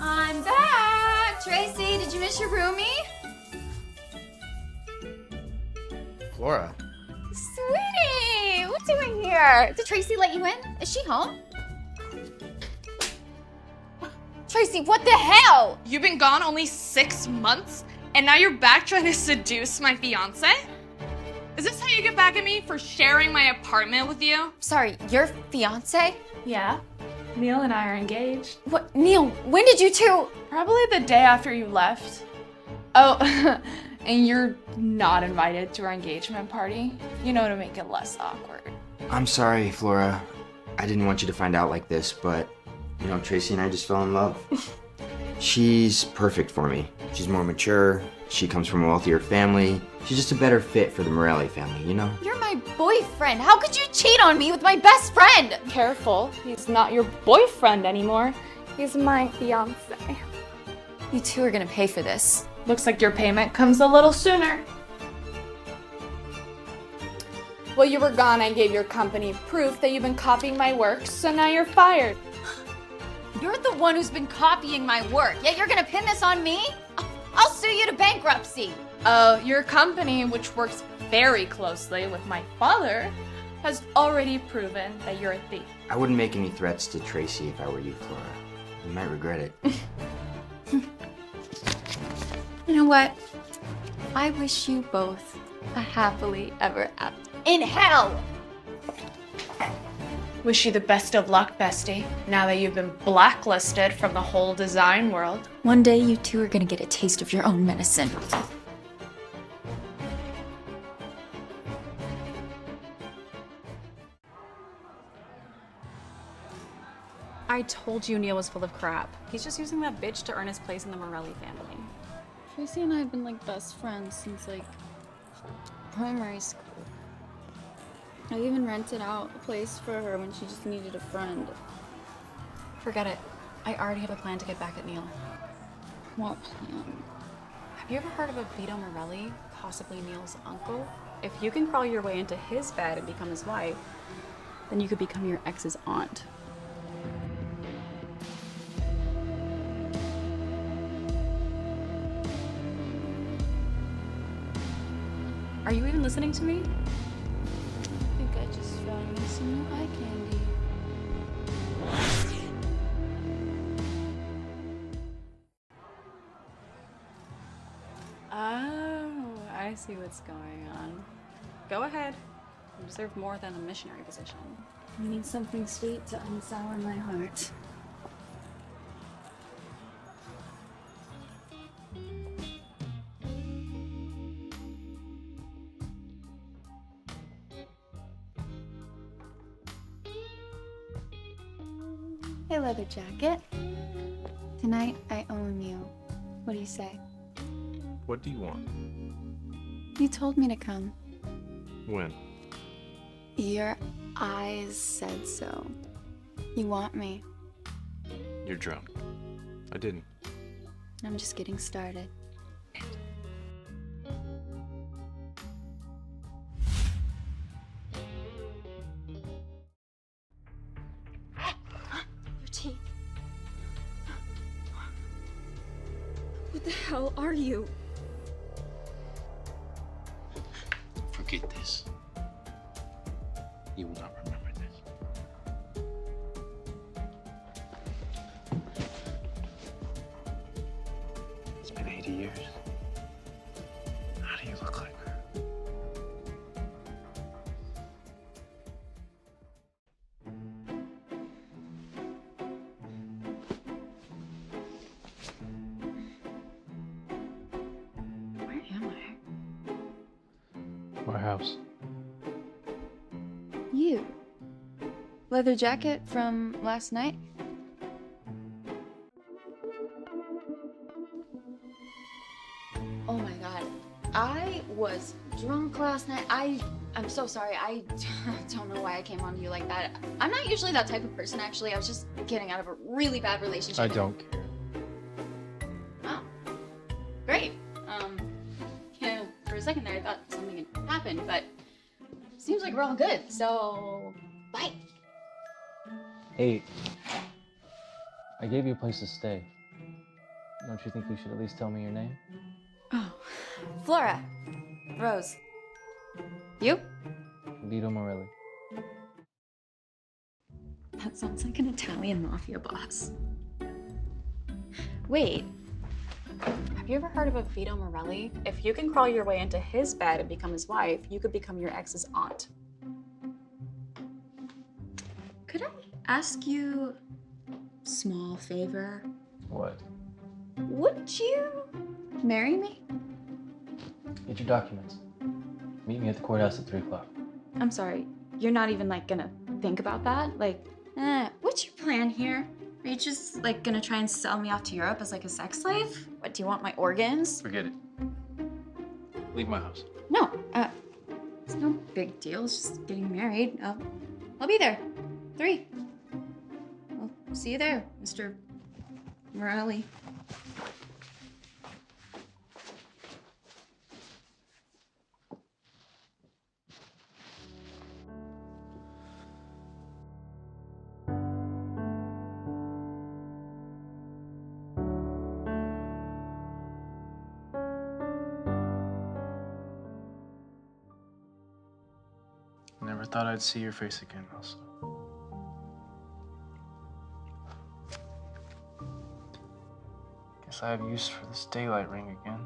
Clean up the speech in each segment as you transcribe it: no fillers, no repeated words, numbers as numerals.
I'm back! Tracy, did you miss your roomie? Flora. Sweetie! What are you doing here? Did Tracy let you in? Is she home? Tracy, what the hell? You've been gone only 6 months, and now you're back trying to seduce my fiance? Is this how you get back at me for sharing my apartment with you? Sorry, your fiance? Yeah, Neil and I are engaged. What, Neil, when did you two? Probably the day after you left. Oh, and you're not invited to our engagement party, you know, to make it less awkward. I'm sorry, Flora. I didn't want you to find out like this, but, you know, Tracy and I just fell in love. She's perfect for me. She's more mature. She comes from a wealthier family. She's just a better fit for the Morelli family, you know? You're my boyfriend. How could you cheat on me with my best friend? Careful, he's not your boyfriend anymore. He's my fiance. You two are gonna pay for this. Looks like your payment comes a little sooner. While you were gone, I gave your company proof that you've been copying my work, so now you're fired. You're the one who's been copying my work, yet you're gonna pin this on me? I'll sue you to bankruptcy. Your company, which works very closely with my father, has already proven that you're a thief. I wouldn't make any threats to Tracy if I were you, Flora. You might regret it. You know what? I wish you both a happily ever after in hell! Wish you the best of luck, bestie, now that you've been blacklisted from the whole design world. One day you two are gonna get a taste of your own medicine. I told you Neil was full of crap. He's just using that bitch to earn his place in the Morelli family. Tracy and I have been like best friends since like primary school. I even rented out a place for her when she just needed a friend. Forget it. I already have a plan to get back at Neil. What plan? Have you ever heard of a Vito Morelli, possibly Neil's uncle? If you can crawl your way into his bed and become his wife, then you could become your ex's aunt. Are you even listening to me? I think I just found me some new eye candy. Oh, I see what's going on. Go ahead. You deserve more than a missionary position. I need something sweet to unsour my heart. Hey, leather jacket. Tonight I own you. What do you say? What do you want? You told me to come. When? Your eyes said so. You want me. You're drunk. I didn't. I'm just getting started. Your teeth. What the hell are you? Forget this. You will not remember this. It's been 80 years. How do you look like her? Where am I? My house. You. Leather jacket from last night? Oh my god. I was drunk last night. I'm so sorry. I don't know why I came on to you like that. I'm not usually that type of person, actually. I was just getting out of a really bad relationship. I don't care. Oh. Great. Yeah, for a second there I thought something had happened, but seems like we're all good, so bye. Hey, I gave you a place to stay. Don't you think you should at least tell me your name? Oh, Flora. Rose. You? Vito Morelli. That sounds like an Italian mafia boss. Wait. Have you ever heard of a Vito Morelli? If you can crawl your way into his bed and become his wife, you could become your ex's aunt. Could I ask you a small favor? What? Would you marry me? Get your documents. Meet me at the courthouse at 3 o'clock. I'm sorry, you're not even like gonna think about that? Like, what's your plan here? Are you just like gonna try and sell me off to Europe as like a sex slave? What, do you want my organs? Forget it. Leave my house. No, it's no big deal. It's just getting married. I'll be there. 3. I'll see you there, Mr. Morelli. Never thought I'd see your face again, Elsa. Guess I have use for this daylight ring again.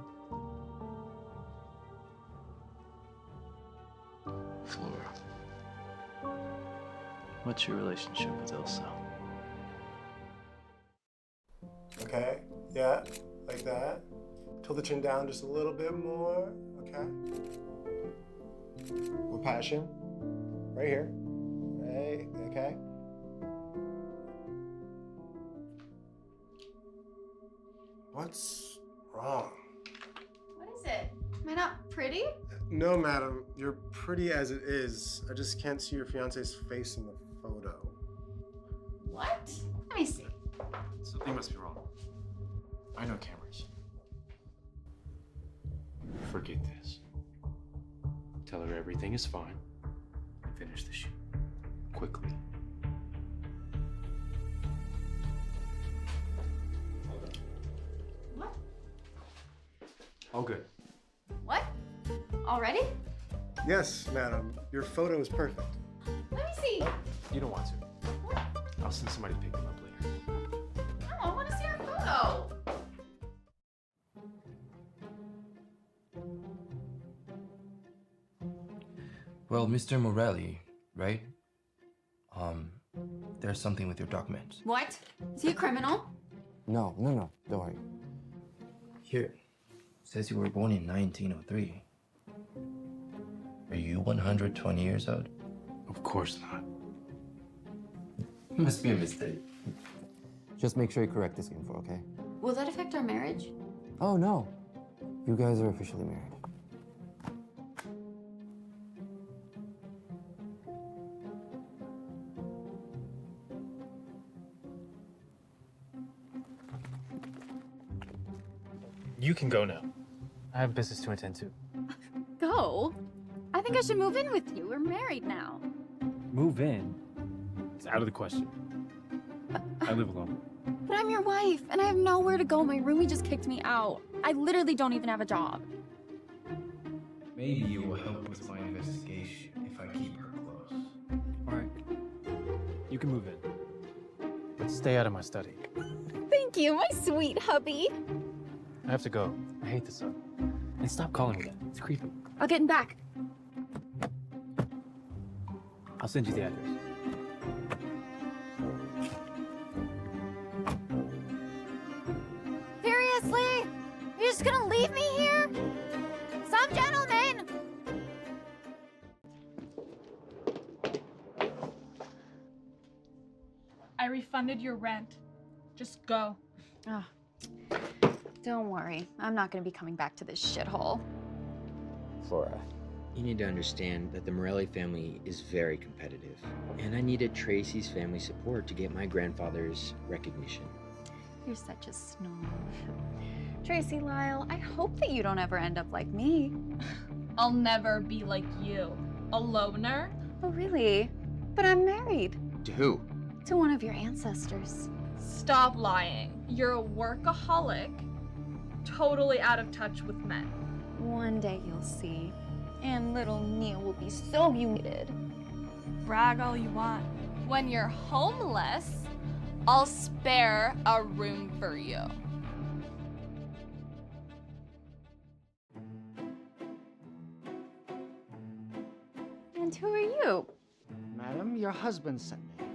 Flora, what's your relationship with Elsa? Okay, yeah, like that. Tilt the chin down just a little bit more, okay? With passion, right here, right, okay? What's wrong? What is it? Am I not pretty? No, madam, you're pretty as it is. I just can't see your fiance's face in the photo. What? Let me see. Something must be wrong. I know cameras. Forget this. Tell her everything is fine. And finish the shoot. Quickly. What? All good. What? Already? Yes, madam, your photo is perfect. Let me see. You don't want to. I'll send somebody to pick them up later. No, I want to see our photo. Well, Mr. Morelli, right? There's something with your documents. What? Is he a criminal? No, don't worry. Here, says you were born in 1903. Are you 120 years old? Of course not. Must be a mistake. Just make sure you correct this info, okay? Will that affect our marriage? Oh, no. You guys are officially married. You can go now. I have business to attend to. Go? I think I should move in with you. We're married now. Move in? It's out of the question. I live alone. But I'm your wife, and I have nowhere to go. My roomie just kicked me out. I literally don't even have a job. Maybe you will help with my investigation if I keep her close. All right. You can move in. But stay out of my study. Thank you, my sweet hubby. I have to go. I hate this up. And stop calling me that. It's creepy. I'll get him back. I'll send you the address. Seriously? You're just gonna leave me here? Some gentlemen! I refunded your rent. Just go. Oh, don't worry. I'm not gonna be coming back to this shithole. Flora, you need to understand that the Morelli family is very competitive, and I needed Tracy's family support to get my grandfather's recognition. You're such a snob. Tracy Lyle, I hope that you don't ever end up like me. I'll never be like you. A loner? Oh, really? But I'm married To who? to one of your ancestors. Stop lying. You're a workaholic, totally out of touch with men. One day you'll see. And little Neil will be so humiliated. Brag all you want. When you're homeless, I'll spare a room for you. And who are you? Madam, your husband sent me.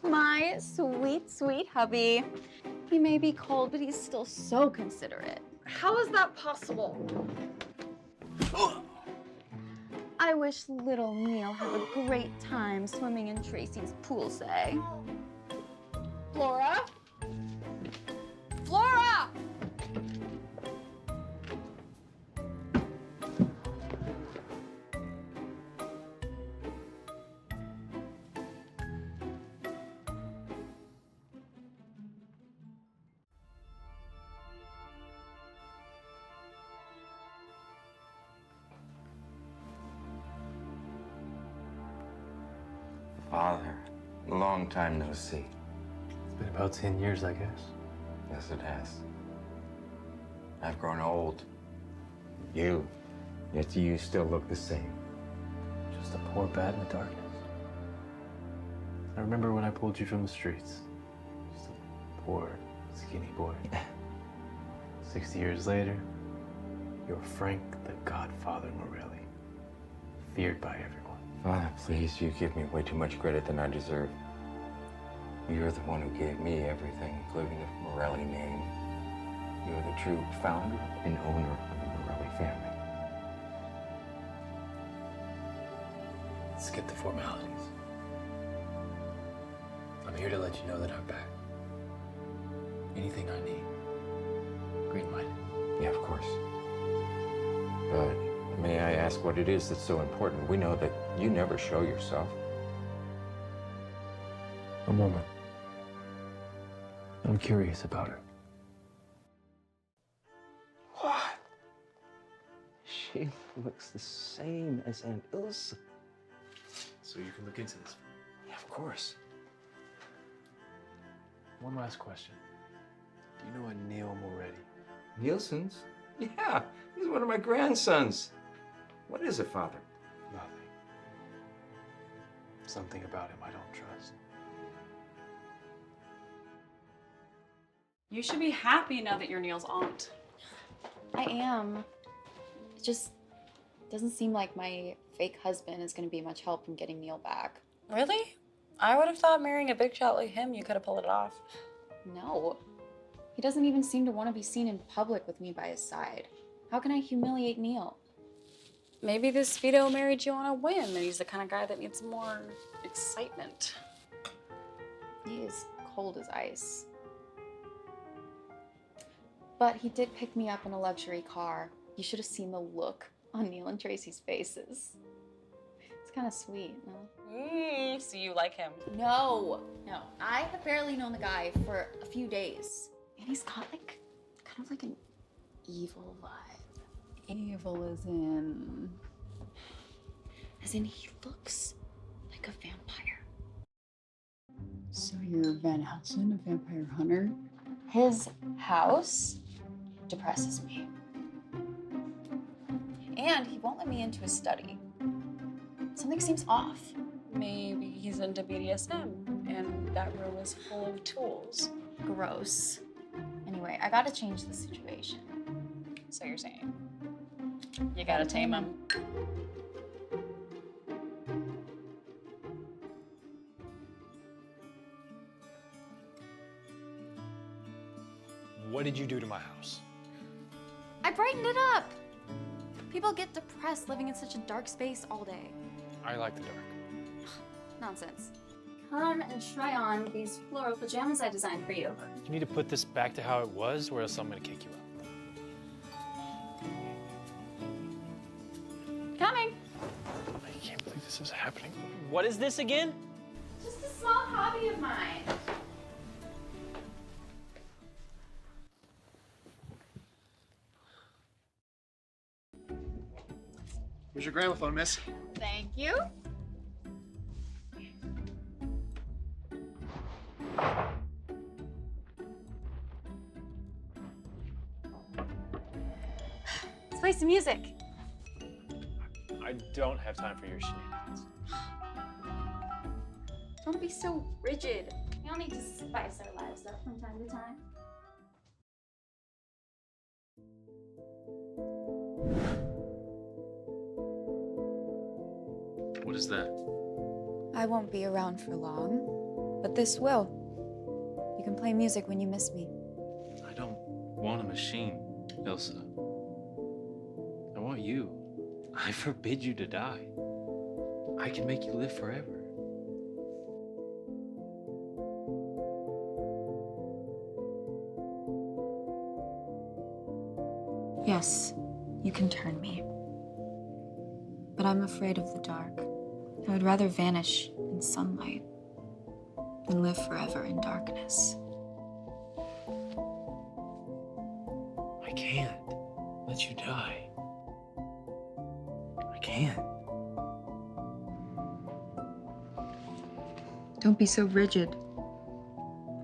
My sweet, sweet hubby. He may be cold, but he's still so considerate. How is that possible? I wish little Neil had a great time swimming in Tracy's pool, say. Flora? Flora! Father, long time no see. It's been about 10 years, I guess. Yes, it has. I've grown old. Yet you still look the same. Just a poor bat in the darkness. I remember when I pulled you from the streets. Just a poor, skinny boy. 60 years later, you're Frank the Godfather Morelli, feared by everyone. Father, please, you give me way too much credit than I deserve. You're the one who gave me everything, including the Morelli name. You're the true founder and owner of the Morelli family. Let's get the formalities. I'm here to let you know that I'm back. Anything I need, green-lighted. Yeah, of course. But may I ask what it is that's so important? We know that you never show yourself. A woman. I'm curious about her. What? She looks the same as Aunt Ilsa. So you can look into this. Yeah, of course. One last question. Do you know a Neil Moretti? Nielsen's? Yeah, he's one of my grandsons. What is it, Father? Nothing. Something about him I don't trust. You should be happy now that you're Neil's aunt. I am. It just doesn't seem like my fake husband is going to be much help in getting Neil back. Really? I would have thought marrying a big shot like him, you could have pulled it off. No. He doesn't even seem to want to be seen in public with me by his side. How can I humiliate Neil? Maybe this Vito married you on a whim, and he's the kind of guy that needs more excitement. He is cold as ice. But he did pick me up in a luxury car. You should have seen the look on Neil and Tracy's faces. It's kind of sweet, no? So you like him? No. I have barely known the guy for a few days. And he's got like, kind of like an evil vibe. Evil as in... As in, he looks like a vampire. So you're Van Helsing, a vampire hunter? His house depresses me. And he won't let me into his study. Something seems off. Maybe he's into BDSM, and that room is full of tools. Gross. Anyway, I gotta change the situation. So you're saying you gotta tame him. What did you do to my house? I brightened it up. People get depressed living in such a dark space all day. I like the dark. Nonsense. Come and try on these floral pajamas I designed for you. You need to put this back to how it was, or else I'm gonna kick you out. Coming. I can't believe this is happening. What is this again? Just a small hobby of mine. Here's your gramophone, miss. Thank you. play some music. I don't have time for your shenanigans. Don't be so rigid. We all need to spice our lives up from time to time. What is that? I won't be around for long, but this will. You can play music when you miss me. I don't want a machine, Ilsa. I want you. I forbid you to die. I can make you live forever. Yes, you can turn me. But I'm afraid of the dark. I would rather vanish in sunlight than live forever in darkness. I can't let you die. I can't. Don't be so rigid.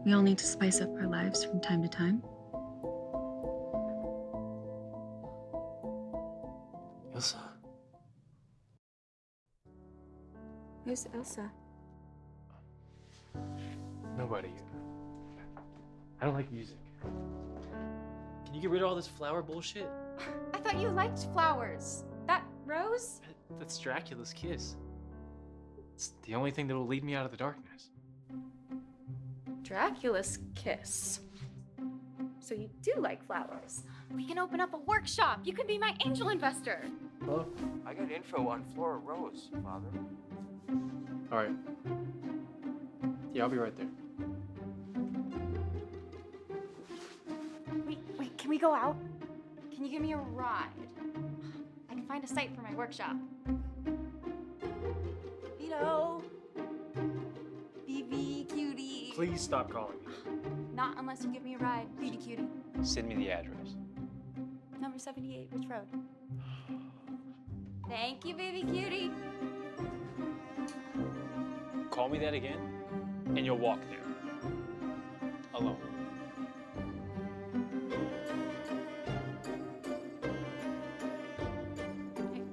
We all need to spice up our lives from time to time. Ilsa. Who's Elsa? Nobody. I don't like music. Can you get rid of all this flower bullshit? I thought you liked flowers. That rose? That's Dracula's kiss. It's the only thing that will lead me out of the darkness. Dracula's kiss. So you do like flowers. We can open up a workshop. You could be my angel investor. Hello? I got info on Flora Rose, Father. All right. Yeah, I'll be right there. Wait, can we go out? Can you give me a ride? I can find a site for my workshop. Vito. BB cutie. Please stop calling me. Not unless you give me a ride, beauty cutie. Send me the address. Number 78, Ridge Road. Thank you, baby cutie. Call me that again, and you'll walk there. Alone.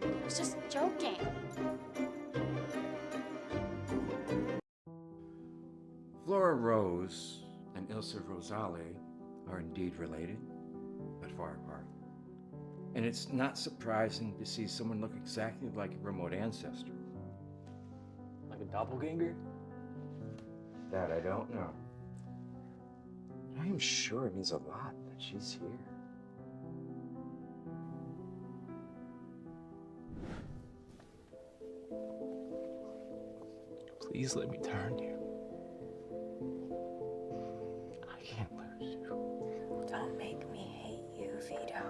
I was just joking. Flora Rose and Ilsa Rosale are indeed related, but far apart. And it's not surprising to see someone look exactly like a remote ancestor. Like a doppelganger? That I don't know. I am sure it means a lot that she's here. Please let me turn you. I can't lose you. Don't make me hate you, Vito.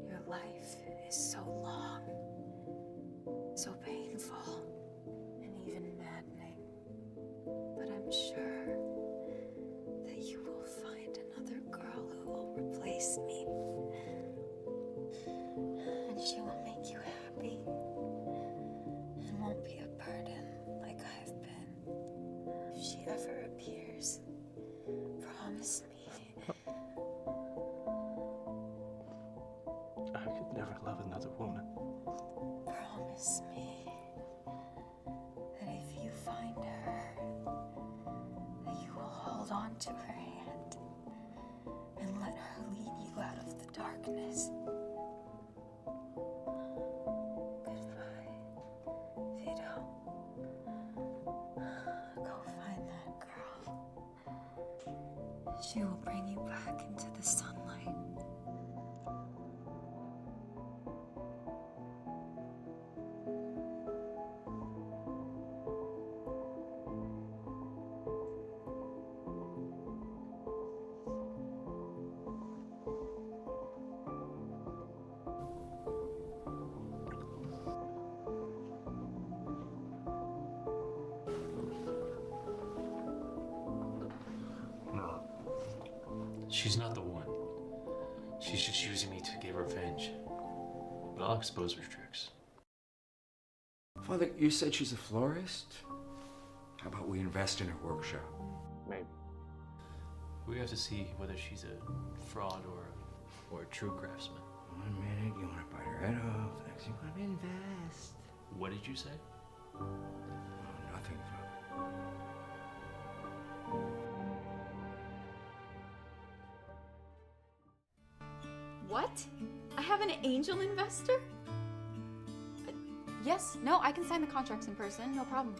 Your life is so long, so painful, and even maddening. But I'm sure that you will find another girl who will replace me. And she will make you happy and won't be a burden like I've been. If she ever appears, promise me. I could never love another woman. Promise me that if you find her, that you will hold on to her hand and let her lead you out of the darkness. Goodbye, Vito. Go find that girl. She will bring you back into the sunlight. No. She's not the one. She's just using me to get revenge. But I'll expose her tricks. Father, you said she's a florist? How about we invest in her workshop? Maybe. We have to see whether she's a fraud or a true craftsman. 1 minute, you want to bite her head off. The next, you want to invest. What did you say? Oh, nothing, Father. What? I have an angel investor? Yes, no, I can sign the contracts in person, no problem.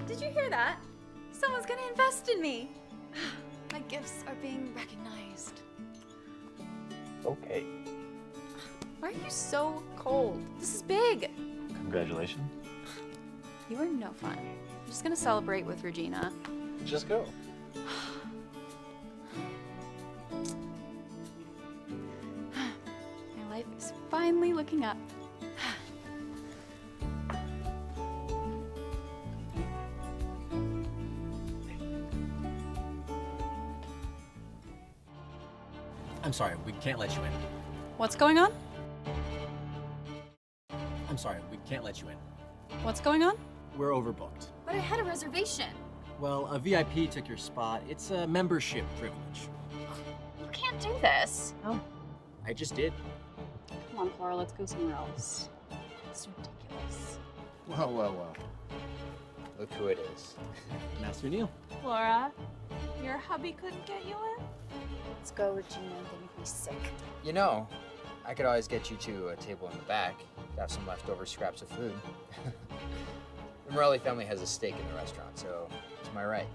Did you hear that? Someone's gonna invest in me. My gifts are being recognized. Okay. Why are you so cold? This is big. Congratulations. You are no fun. I'm just gonna celebrate with Regina. Just go. My life is finally looking up. I'm sorry, we can't let you in. What's going on? I'm sorry, we can't let you in. What's going on? We're overbooked. But I had a reservation. Well, a VIP took your spot. It's a membership privilege. You can't do this. Oh. I just did. Come on, Flora, let's go somewhere else. It's ridiculous. Whoa, whoa, whoa. Look who it is. Master Neil. Flora, your hubby couldn't get you in? Let's go, Regina. They make me sick. You know, I could always get you to a table in the back. Have some leftover scraps of food. The Morelli family has a stake in the restaurant, so it's my right.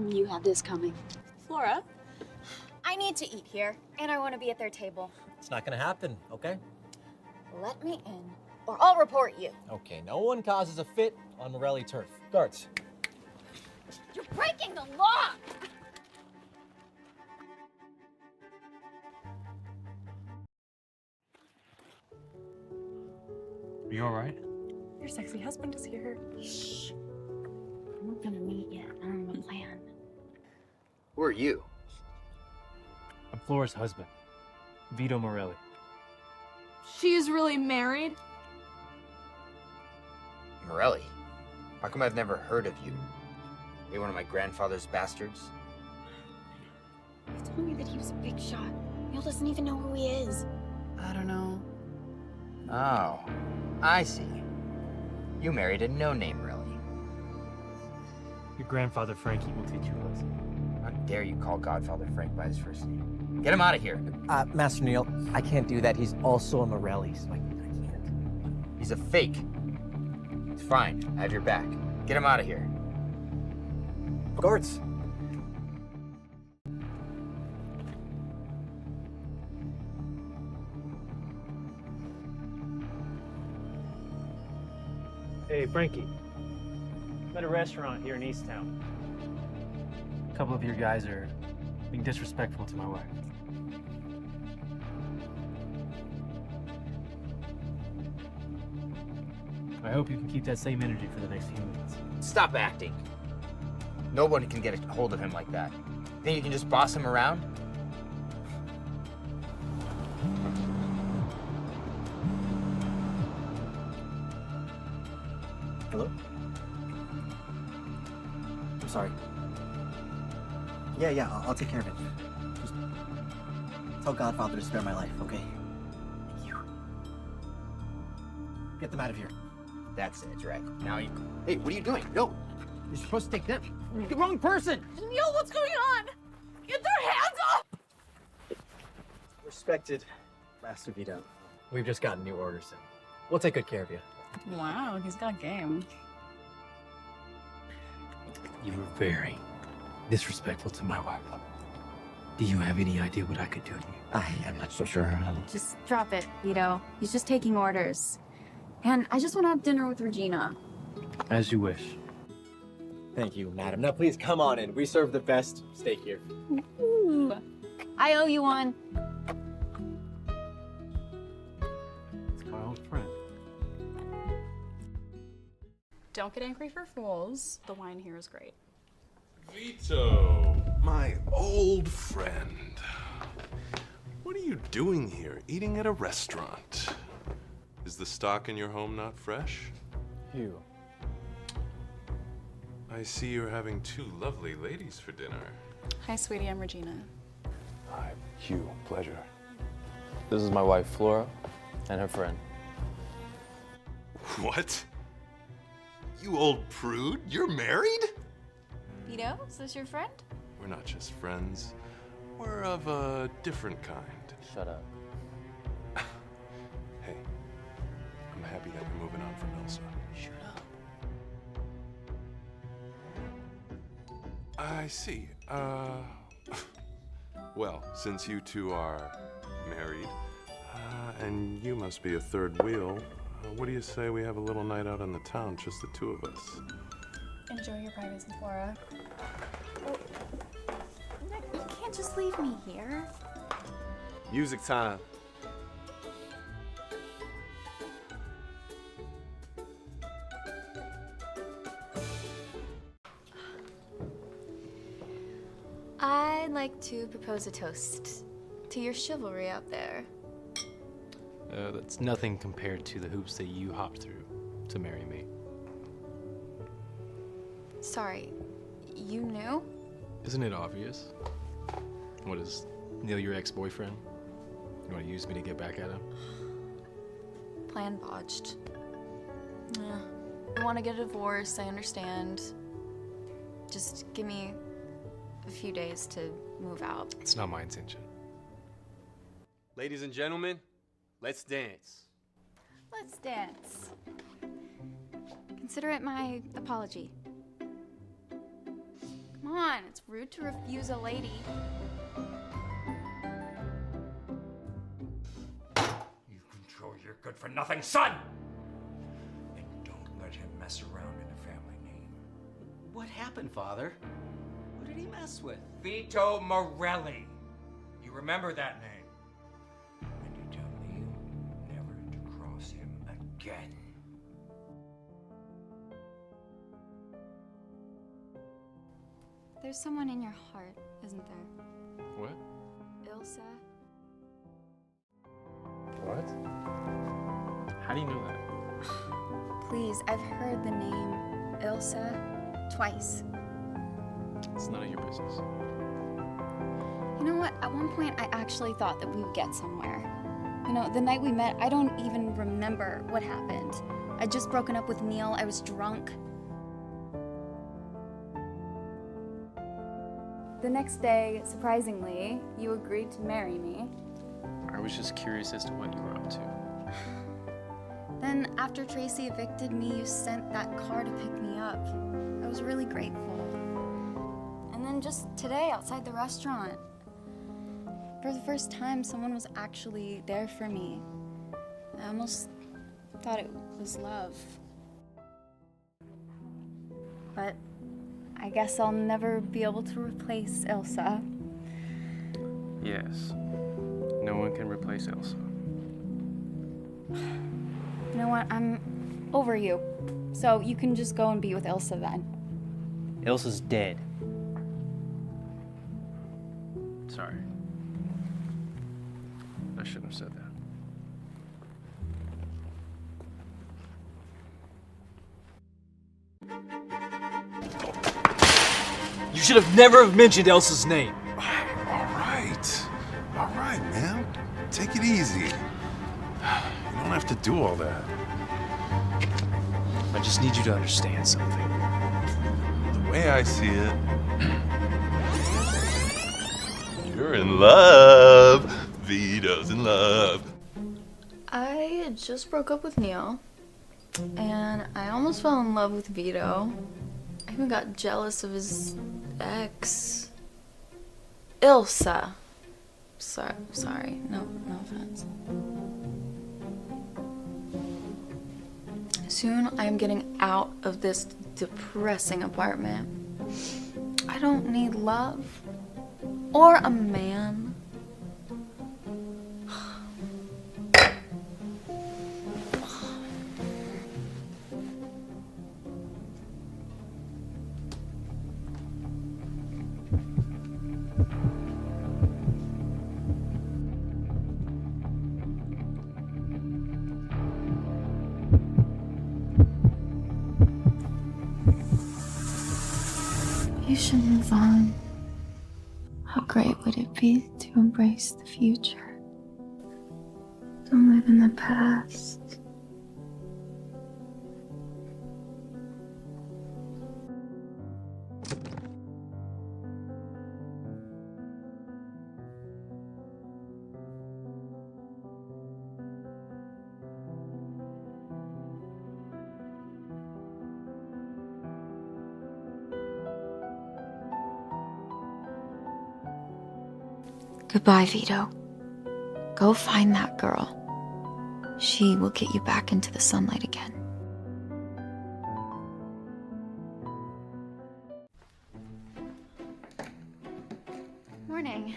You had this coming. Flora? I need to eat here, and I want to be at their table. It's not gonna happen, okay? Let me in, or I'll report you. Okay, no one causes a fit on Morelli turf. Guards. You're breaking the law! Are you all right? Your sexy husband is here. Shh. I'm not gonna meet yet. I don't have a plan. Who are you? I'm Flora's husband, Vito Morelli. She's really married? Morelli? How come I've never heard of you? Are you one of my grandfather's bastards? You told me that he was a big shot. Neil doesn't even know who he is. I don't know. Oh, I see. You married a no-name, really. Your grandfather Frankie will teach you a lesson. How dare you call Godfather Frank by his first name? Get him out of here. Master Neil, I can't do that. He's also a Morelli, so I can't. He's a fake. It's fine. I have your back. Get him out of here. Guards. Hey, Frankie. I'm at a restaurant here in Easttown. A couple of your guys are being disrespectful to my wife. I hope you can keep that same energy for the next few minutes. Stop acting. Nobody can get a hold of him like that. Think you can just boss him around? Hello? I'm sorry. Yeah, I'll take care of it. Just tell Godfather to spare my life, okay? Thank you. Get them out of here. That's it, right. Now you... Hey, what are you doing? No! You're supposed to take them. You're the wrong person! Neil, what's going on? Get their hands up! Respected Master Vito. We've just gotten new orders in. We'll take good care of you. Wow, he's got game. You were very disrespectful to my wife. Do you have any idea what I could do to you? I'm not so sure. Just drop it, Vito. He's just taking orders. And I just want to have dinner with Regina. As you wish. Thank you, madam. Now please come on in. We serve the best steak here. Ooh. I owe you one. It's my old friend. Don't get angry for fools. The wine here is great. Vito, my old friend. What are you doing here, eating at a restaurant? Is the stock in your home not fresh? Hugh, I see you're having two lovely ladies for dinner. Hi, sweetie. I'm Regina. Hi, Hugh. Pleasure. This is my wife, Flora, and her friend. What? You old prude? You're married? Vito, is this your friend? We're not just friends. We're of a different kind. Shut up. Hey, I'm happy that you're moving on from Elsa. Shut up. I see. Well, since you two are married, and you must be a third wheel, what do you say we have a little night out on the town, just the two of us? Enjoy your privacy, Flora. You can't just leave me here. Music time. I'd like to propose a toast to your chivalry out there. That's nothing compared to the hoops that you hopped through to marry me. Sorry, you knew? Isn't it obvious? What is Neil your ex-boyfriend? You want to use me to get back at him? Plan botched. Yeah. I want to get a divorce, I understand. Just give me a few days to move out. It's not my intention. Ladies and gentlemen, let's dance. Let's dance. Consider it my apology. Come on, it's rude to refuse a lady. You control your good-for-nothing son! And don't let him mess around in a family name. What happened, Father? What did he mess with? Vito Morelli. You remember that name? And you tell Neil never to cross him again. There's someone in your heart, isn't there? What? Ilsa? What? How do you know that? Please, I've heard the name Ilsa twice. It's none of your business. You know what? At one point, I actually thought that we would get somewhere. You know, the night we met, I don't even remember what happened. I'd just broken up with Neil. I was drunk. The next day, surprisingly, you agreed to marry me. I was just curious as to what you were up to. Then, after Tracy evicted me, you sent that car to pick me up. I was really grateful. And then just today, outside the restaurant, for the first time, someone was actually there for me. I almost thought it was love. But I guess I'll never be able to replace Ilsa. Yes. No one can replace Elsa. You know what? I'm over you. So you can just go and be with Ilsa then. Elsa's dead. Sorry. I shouldn't have said that. You should have never have mentioned Elsa's name. All right, man. Take it easy. You don't have to do all that. I just need you to understand something. The way I see it, you're in love. Vito's in love. I just broke up with Neil, and I almost fell in love with Vito. I even got jealous of his ex, Ilsa. Sorry, no offense. Soon I am getting out of this depressing apartment. I don't need love or a man. should move on. How great would it be to embrace the future? Don't live in the past. Goodbye, Vito. Go find that girl. She will get you back into the sunlight again. Morning.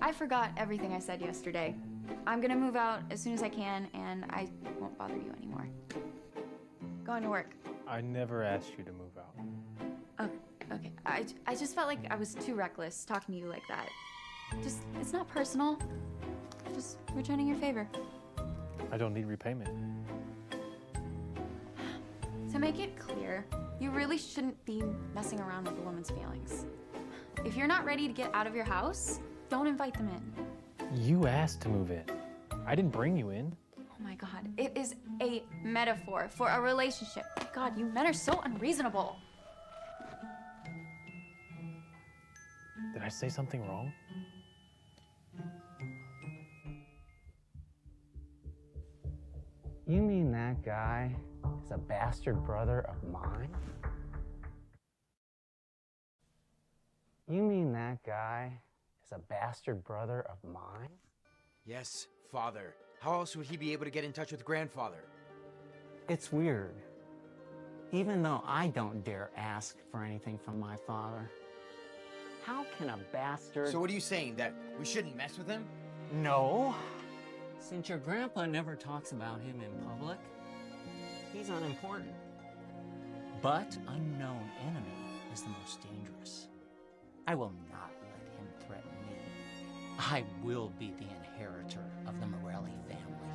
I forgot everything I said yesterday. I'm gonna move out as soon as I can, and I won't bother you anymore. Going to work. I never asked you to move out. Okay. I just felt like I was too reckless talking to you like that. Just, it's not personal. Just returning your favor. I don't need repayment. To make it clear, you really shouldn't be messing around with a woman's feelings. If you're not ready to get out of your house, don't invite them in. You asked to move in. I didn't bring you in. Oh my God, it is a metaphor for a relationship. God, you men are so unreasonable. Did I say something wrong? You mean that guy is a bastard brother of mine? You mean that guy is a bastard brother of mine? Yes, father. How else would he be able to get in touch with grandfather? It's weird. Even though I don't dare ask for anything from my father, how can a bastard... So what are you saying, that we shouldn't mess with him? No. Since your grandpa never talks about him in public, he's unimportant. But unknown enemy is the most dangerous. I will not let him threaten me. I will be the inheritor of the Morelli family.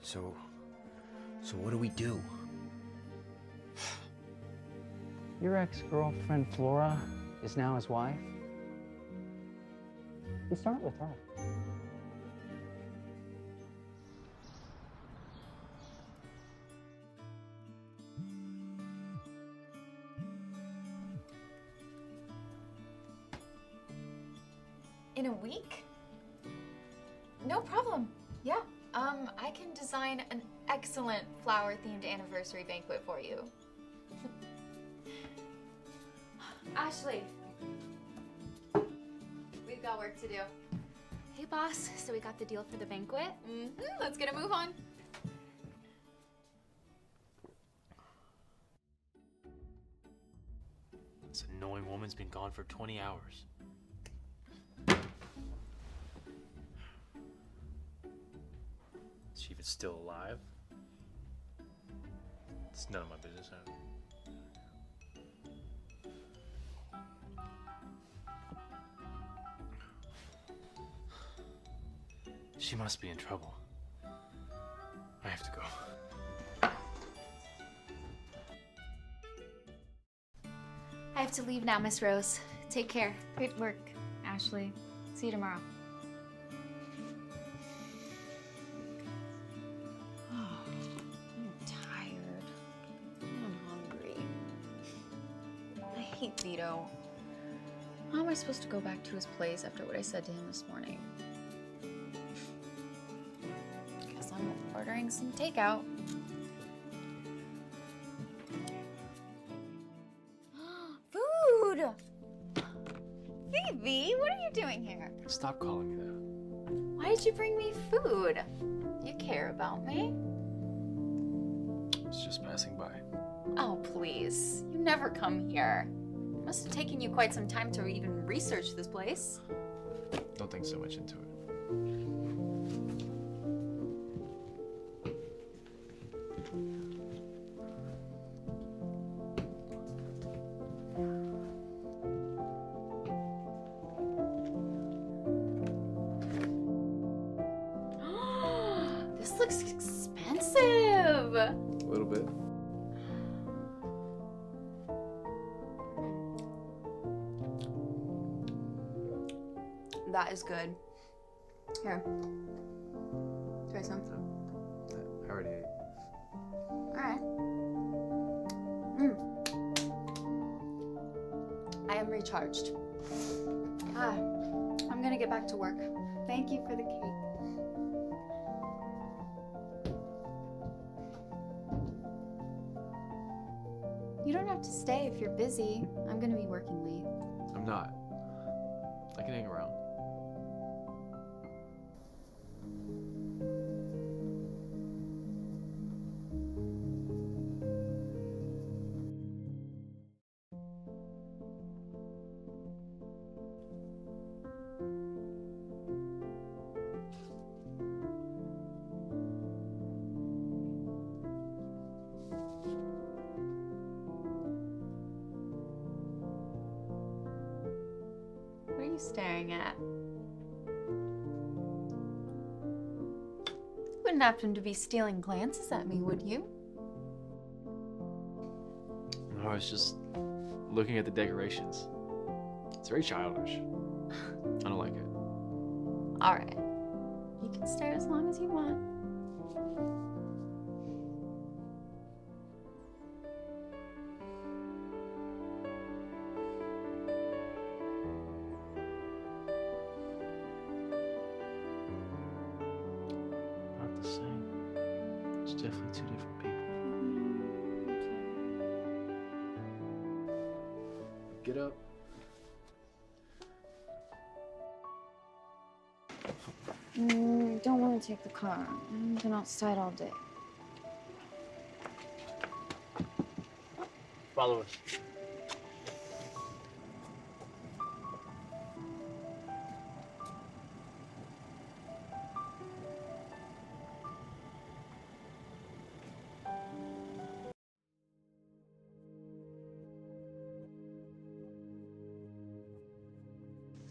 So what do we do? Your ex-girlfriend, Flora, is now his wife. You start with her. In a week? No problem. Yeah. I can design an excellent flower-themed anniversary banquet for you. Ashley, we've got work to do. Hey, boss. So we got the deal for the banquet? Let's get a move on. This annoying woman's been gone for 20 hours. Is she even still alive? It's none of my business. She must be in trouble. I have to go. I have to leave now, Miss Rose. Take care. Great work, Ashley. See you tomorrow. I'm tired. I'm hungry. I hate Vito. How am I supposed to go back to his place after what I said to him this morning? Guess I'm ordering some takeout. Food! Phoebe, what are you doing here? Stop calling me that. Why did you bring me food? You care about me? It's just passing by. Oh, please. You never come here. It must have taken you quite some time to even research this place. Don't think so much into it. This looks expensive. A little bit. That is good. Here. Try some. I already ate. Alright. I am recharged. I'm gonna get back to work. Thank you for the cake. You don't have to stay if you're busy. I'm gonna be working late. I'm not. I can hang around. What are you staring at? You wouldn't happen to be stealing glances at me, would you? I was just looking at the decorations. It's very childish. I don't like it. All right. You can stare as long as you want. Not the same. It's definitely two different people. Get up. Don't want to take the car. I've been outside all day. Follow us.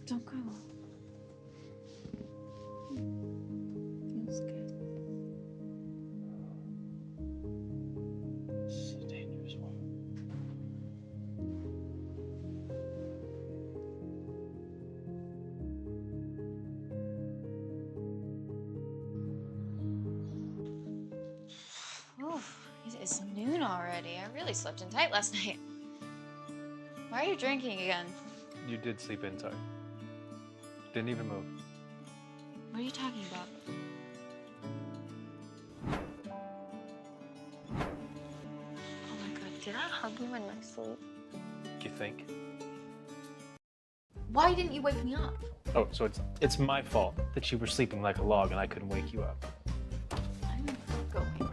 Don't go. Feels good. This is a dangerous one. Oh, it's noon already. I really slept in tight last night. Why are you drinking again? You did sleep in tight. Didn't even move. What are you talking about? Oh my god, did I hug you in my sleep? You think? Why didn't you wake me up? Oh, so it's my fault that you were sleeping like a log and I couldn't wake you up. I'm going.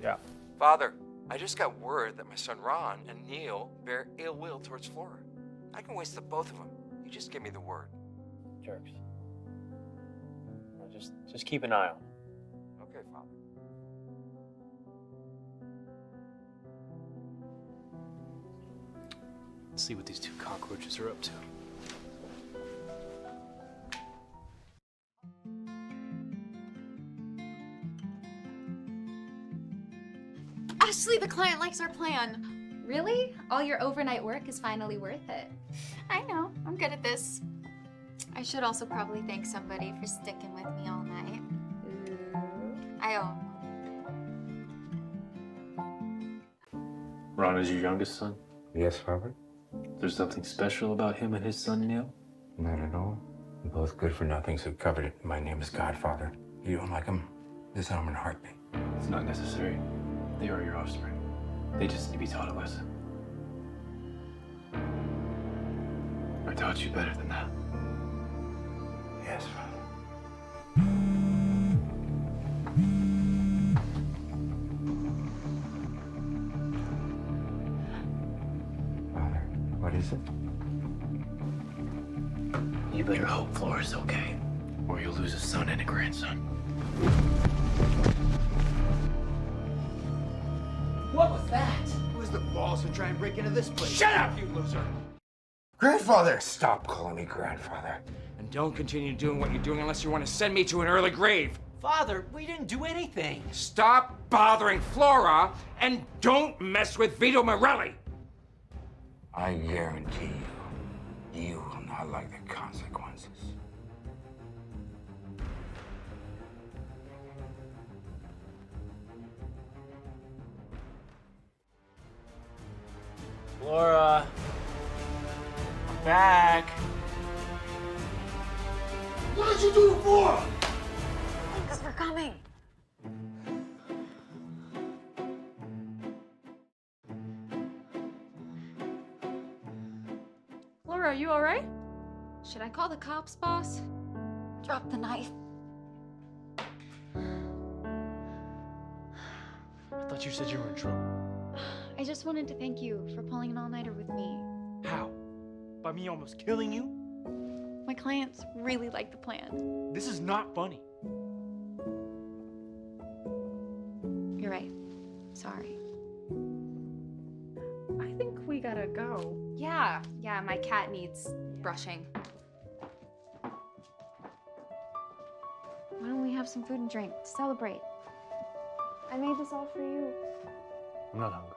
Yeah. Father, I just got word that my son Ron and Neil bear ill will towards Flora. I can waste the both of them. You just give me the word. Jerks. Well, just keep an eye on him. Okay, Father. Let's see what these two cockroaches are up to. Ashley, the client likes our plan. Really? All your overnight work is finally worth it. I know. I'm good at this. I should also probably thank somebody for sticking with me all night. I owe. Ron is your youngest son? Yes, Father? There's something special about him and his son, Neil? Not at all. We're both good for nothings who covered it. My name is Godfather. You don't like him? Disarm in a heartbeat. It's not necessary. They are your offspring. They just need to be taught a lesson. I taught you better than that. Yes, Father. Father, what is it? You better hope Flora's okay, or you'll lose a son and a grandson. What was that? Who's the balls to try and break into this place? Shut up, you loser! Grandfather! Stop calling me grandfather. And don't continue doing what you're doing unless you want to send me to an early grave. Father, we didn't do anything. Stop bothering Flora and don't mess with Vito Morelli. I guarantee you will not like the consequences. Flora, I'm back. What did you do it for? Because we're coming. Flora, are you all right? Should I call the cops, boss? Drop the knife. I thought you said you were in trouble. I just wanted to thank you for pulling an all-nighter with me. How? By me almost killing you? My clients really like the plan. This is not funny. You're right. Sorry. I think we gotta go. Yeah, my cat needs brushing. Why don't we have some food and drink to celebrate? I made this all for you. I'm not hungry.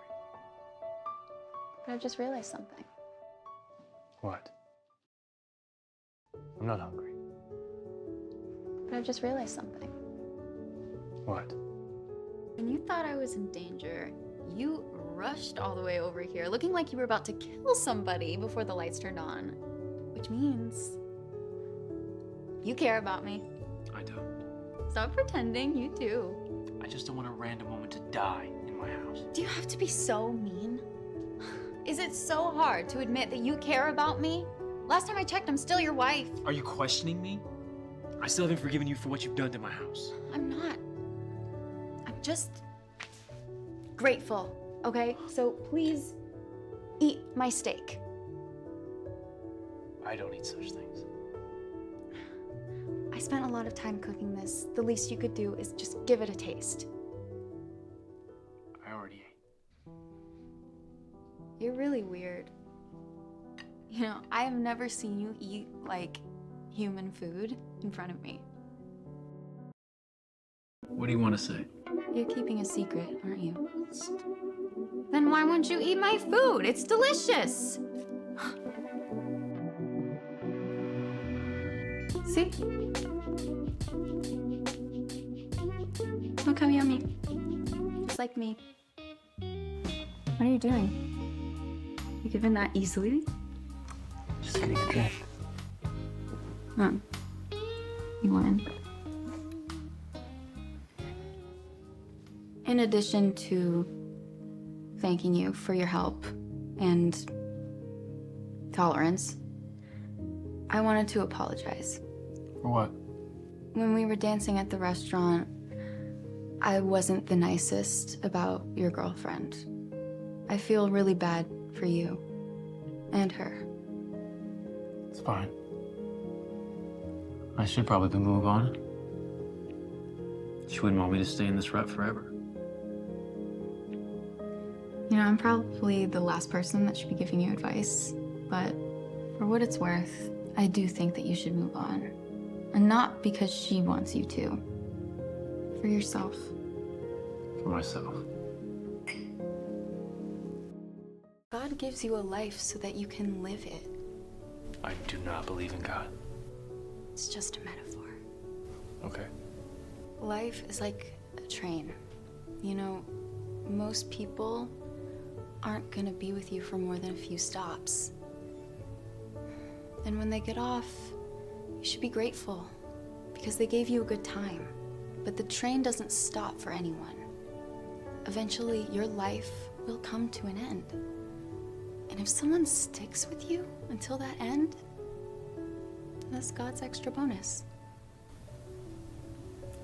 But I've just realized something. What? I'm not hungry. But I've just realized something. What? When you thought I was in danger, you rushed all the way over here, looking like you were about to kill somebody before the lights turned on. Which means you care about me. I don't. Stop pretending, you do. I just don't want a random woman to die in my house. Do you have to be so mean? Is it so hard to admit that you care about me? Last time I checked, I'm still your wife. Are you questioning me? I still haven't forgiven you for what you've done to my house. I'm not. I'm just grateful, okay? So please eat my steak. I don't eat such things. I spent a lot of time cooking this. The least you could do is just give it a taste. I already ate. You're really weird. You know, I have never seen you eat, like, human food in front of me. What do you want to say? You're keeping a secret, aren't you? Then why won't you eat my food? It's delicious! See? Look how yummy. Just like me. What are you doing? You giving that easily? Just getting a drink. You win. In addition to thanking you for your help and tolerance, I wanted to apologize. For what? When we were dancing at the restaurant, I wasn't the nicest about your girlfriend. I feel really bad for you and her. It's fine. I should probably move on. She wouldn't want me to stay in this rut forever. You know, I'm probably the last person that should be giving you advice, but for what it's worth, I do think that you should move on. And not because she wants you to. For yourself. For myself. God gives you a life so that you can live it. I do not believe in God. It's just a metaphor. Okay. Life is like a train. You know, most people aren't gonna be with you for more than a few stops. And when they get off, you should be grateful because they gave you a good time. But the train doesn't stop for anyone. Eventually, your life will come to an end. And if someone sticks with you until that end, that's God's extra bonus.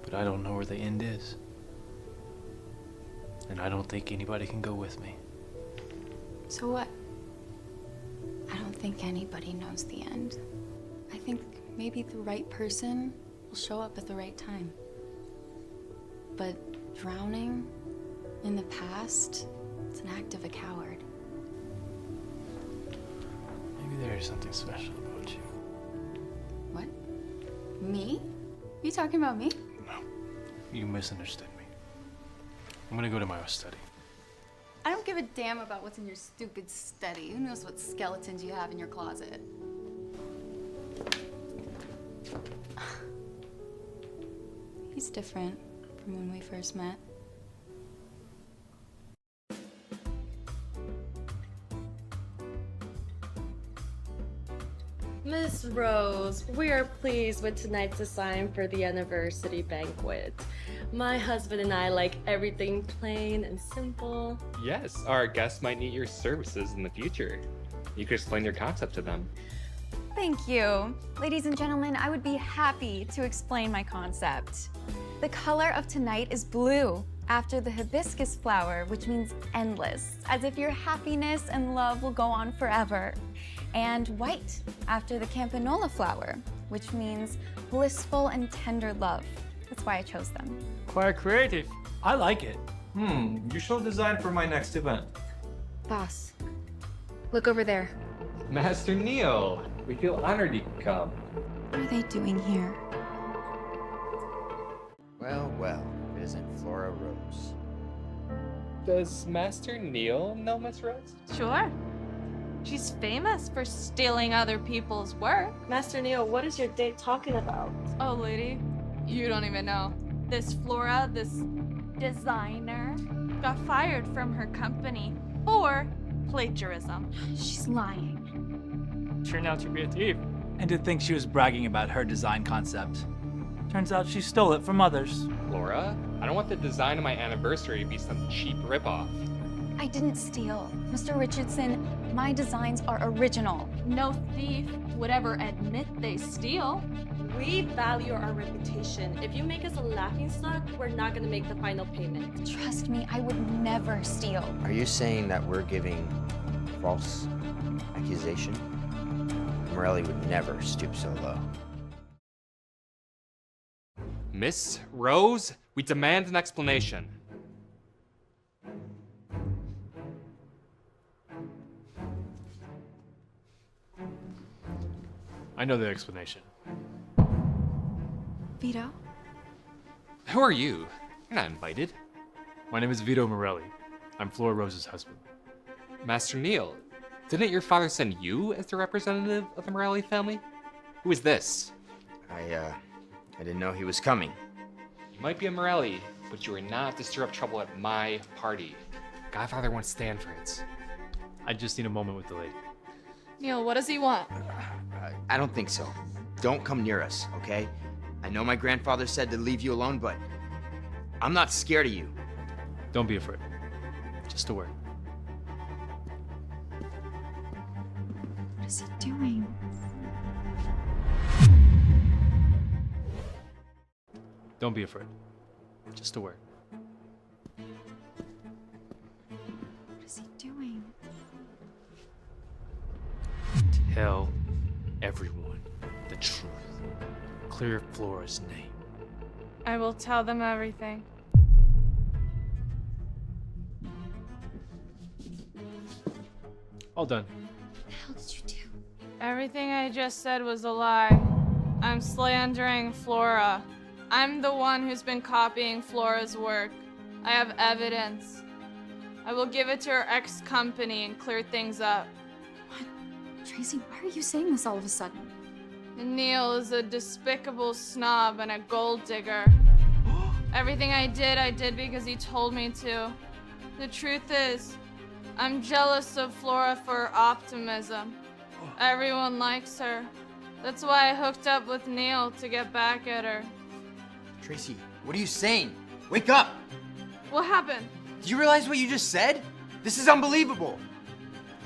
But I don't know where the end is. And I don't think anybody can go with me. So what? I don't think anybody knows the end. I think maybe the right person will show up at the right time. But drowning in the past, it's an act of a coward. Maybe there is something special about you. What? Me? You talking about me? No. You misunderstood me. I'm gonna go to my study. I don't give a damn about what's in your stupid study. Who knows what skeletons you have in your closet? He's different from when we first met. Miss Rose, we are pleased with tonight's design for the anniversary banquet. My husband and I like everything plain and simple. Yes, our guests might need your services in the future. You could explain your concept to them. Thank you. Ladies and gentlemen, I would be happy to explain my concept. The color of tonight is blue, after the hibiscus flower, which means endless, as if your happiness and love will go on forever. And white, after the campanola flower, which means blissful and tender love. That's why I chose them. Quite creative. I like it. You should design for my next event. Boss, look over there. Master Neil, we feel honored you could come. What are they doing here? Well, well, it isn't Flora Rose. Does Master Neil know Miss Rose? Sure. She's famous for stealing other people's work. Master Neil, what is your date talking about? Oh, lady, you don't even know. This Flora, this designer, got fired from her company for plagiarism. She's lying. Turned out to be a thief. And to think she was bragging about her design concept. Turns out she stole it from others. Flora, I don't want the design of my anniversary to be some cheap ripoff. I didn't steal. Mr. Richardson, my designs are original. No thief would ever admit they steal. We value our reputation. If you make us a laughingstock, we're not gonna make the final payment. Trust me, I would never steal. Are you saying that we're giving false accusation? Morelli would never stoop so low. Miss Rose, we demand an explanation. I know the explanation. Vito? Who are you? You're not invited. My name is Vito Morelli. I'm Flora Rose's husband. Master Neil, didn't your father send you as the representative of the Morelli family? Who is this? I didn't know he was coming. You might be a Morelli, but you are not to stir up trouble at my party. Godfather won't stand for it. I just need a moment with the lady. Neil, what does he want? I don't think so. Don't come near us, okay? I know my grandfather said to leave you alone, but I'm not scared of you. Don't be afraid. Just a word. What is he doing? Don't be afraid. Just a word. What is he doing? Tell everyone the truth. Clear Flora's name. I will tell them everything. All done. What the hell did you do? Everything I just said was a lie. I'm slandering Flora. I'm the one who's been copying Flora's work. I have evidence. I will give it to her ex-company and clear things up. Tracy, why are you saying this all of a sudden? Neil is a despicable snob and a gold digger. Everything I did because he told me to. The truth is, I'm jealous of Flora for her optimism. Everyone likes her. That's why I hooked up with Neil to get back at her. Tracy, what are you saying? Wake up! What happened? Do you realize what you just said? This is unbelievable.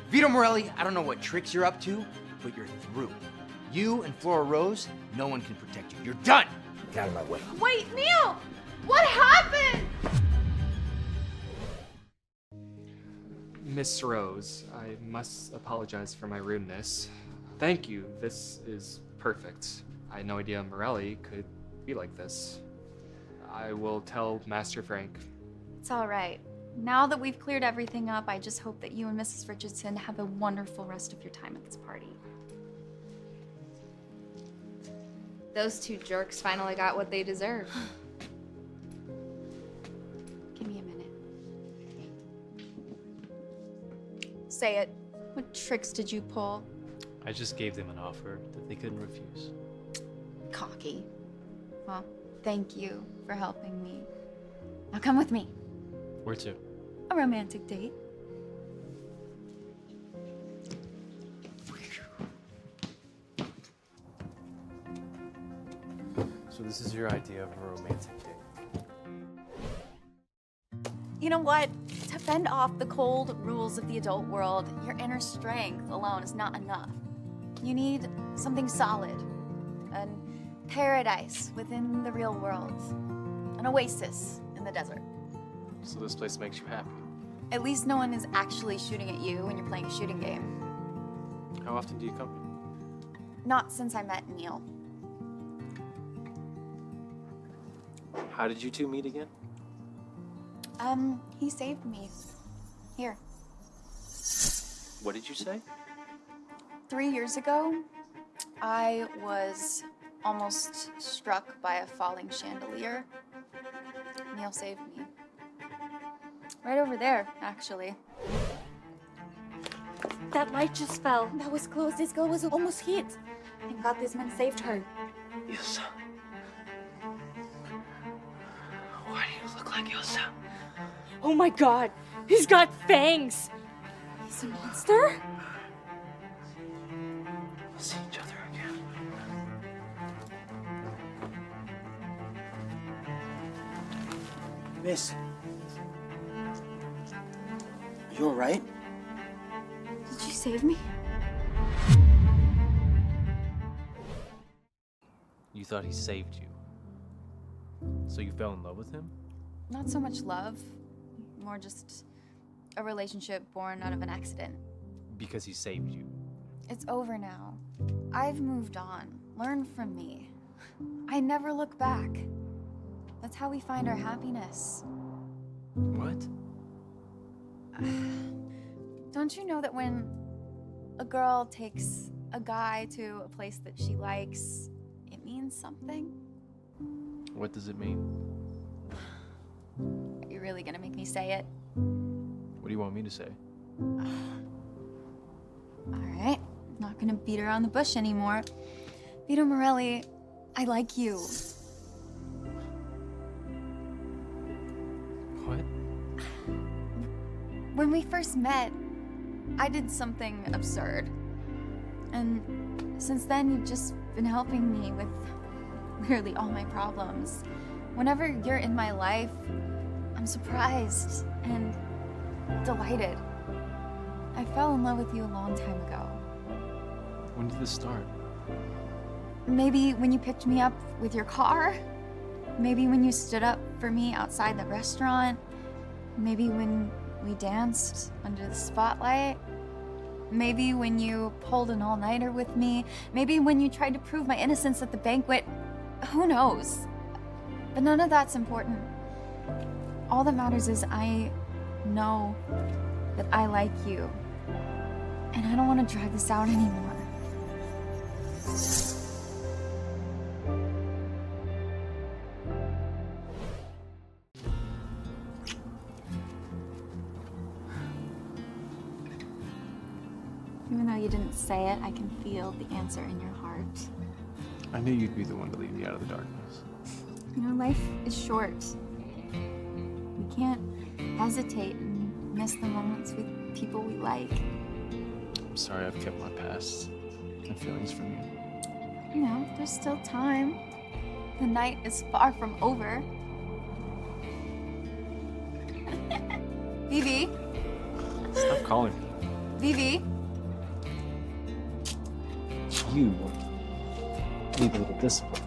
Vito Morelli, I don't know what tricks you're up to, but you're through. You and Flora Rose, no one can protect you. You're done! Get out of my way. Wait, Neil! What happened? Miss Rose, I must apologize for my rudeness. Thank you, this is perfect. I had no idea Morelli could be like this. I will tell Master Frank. It's all right. Now that we've cleared everything up, I just hope that you and Mrs. Richardson have a wonderful rest of your time at this party. Those two jerks finally got what they deserve. say it. What tricks did you pull? I just gave them an offer that they couldn't refuse. Cocky. Well, thank you for helping me. Now come with me. Where to? A romantic date. So this is your idea of a romantic date. You know what? To fend off the cold rules of the adult world, your inner strength alone is not enough. You need something solid. A paradise within the real world. An oasis in the desert. So this place makes you happy. At least no one is actually shooting at you when you're playing a shooting game. How often do you come here? Not since I met Neil. How did you two meet again? He saved me. Here. What did you say? 3 years ago, I was almost struck by a falling chandelier. Neil saved me. Right over there, actually. That light just fell. That was close. This girl was almost hit. Thank God this man saved her. Ilsa. Why do you look like Ilsa? Oh my god, he's got fangs! He's a monster? We'll see each other again. Miss. You alright? Did you save me? You thought he saved you. So you fell in love with him? Not so much love, more just a relationship born out of an accident. Because he saved you. It's over now. I've moved on. Learn from me. I never look back. That's how we find our happiness. What? Don't you know that when a girl takes a guy to a place that she likes, it means something? What does it mean? Are you really gonna make me say it? What do you want me to say? Alright, not gonna beat around the bush anymore. Vito Morelli, I like you. What? When we first met, I did something absurd. And since then, you've just been helping me with literally all my problems. Whenever you're in my life, I'm surprised and delighted. I fell in love with you a long time ago. When did this start? Maybe when you picked me up with your car. Maybe when you stood up for me outside the restaurant. Maybe when we danced under the spotlight. Maybe when you pulled an all-nighter with me. Maybe when you tried to prove my innocence at the banquet. Who knows? But none of that's important. All that matters is I know that I like you. And I don't want to drag this out anymore. Even though you didn't say it, I can feel the answer in your heart. I knew you'd be the one to lead me out of the darkness. You know, life is short. We can't hesitate and miss the moments with people we like. I'm sorry I've kept my past and feelings from you. You know, there's still time. The night is far from over. Vivi? Stop calling me. Vivi? You need a little discipline.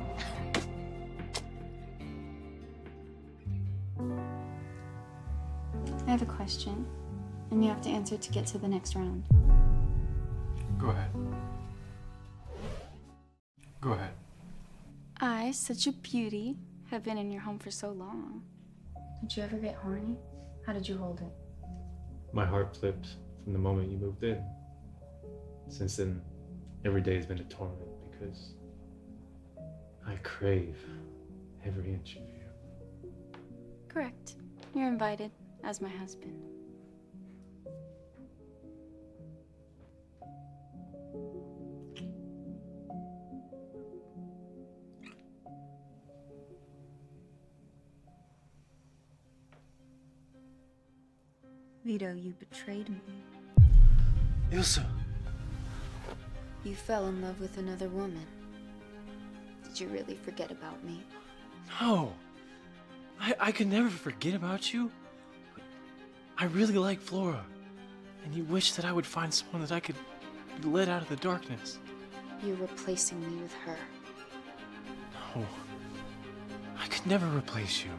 I have a question, and you have to answer to get to the next round. Go ahead. Go ahead. I, such a beauty, have been in your home for so long. Did you ever get horny? How did you hold it? My heart flipped from the moment you moved in. Since then, every day has been a torment because I crave every inch of you. Correct. You're invited as my husband. Vito, you betrayed me. Ilsa! You fell in love with another woman. Did you really forget about me? No! I could never forget about you. I really like Flora. And you wish that I would find someone that I could be led out of the darkness. You're replacing me with her. No. I could never replace you.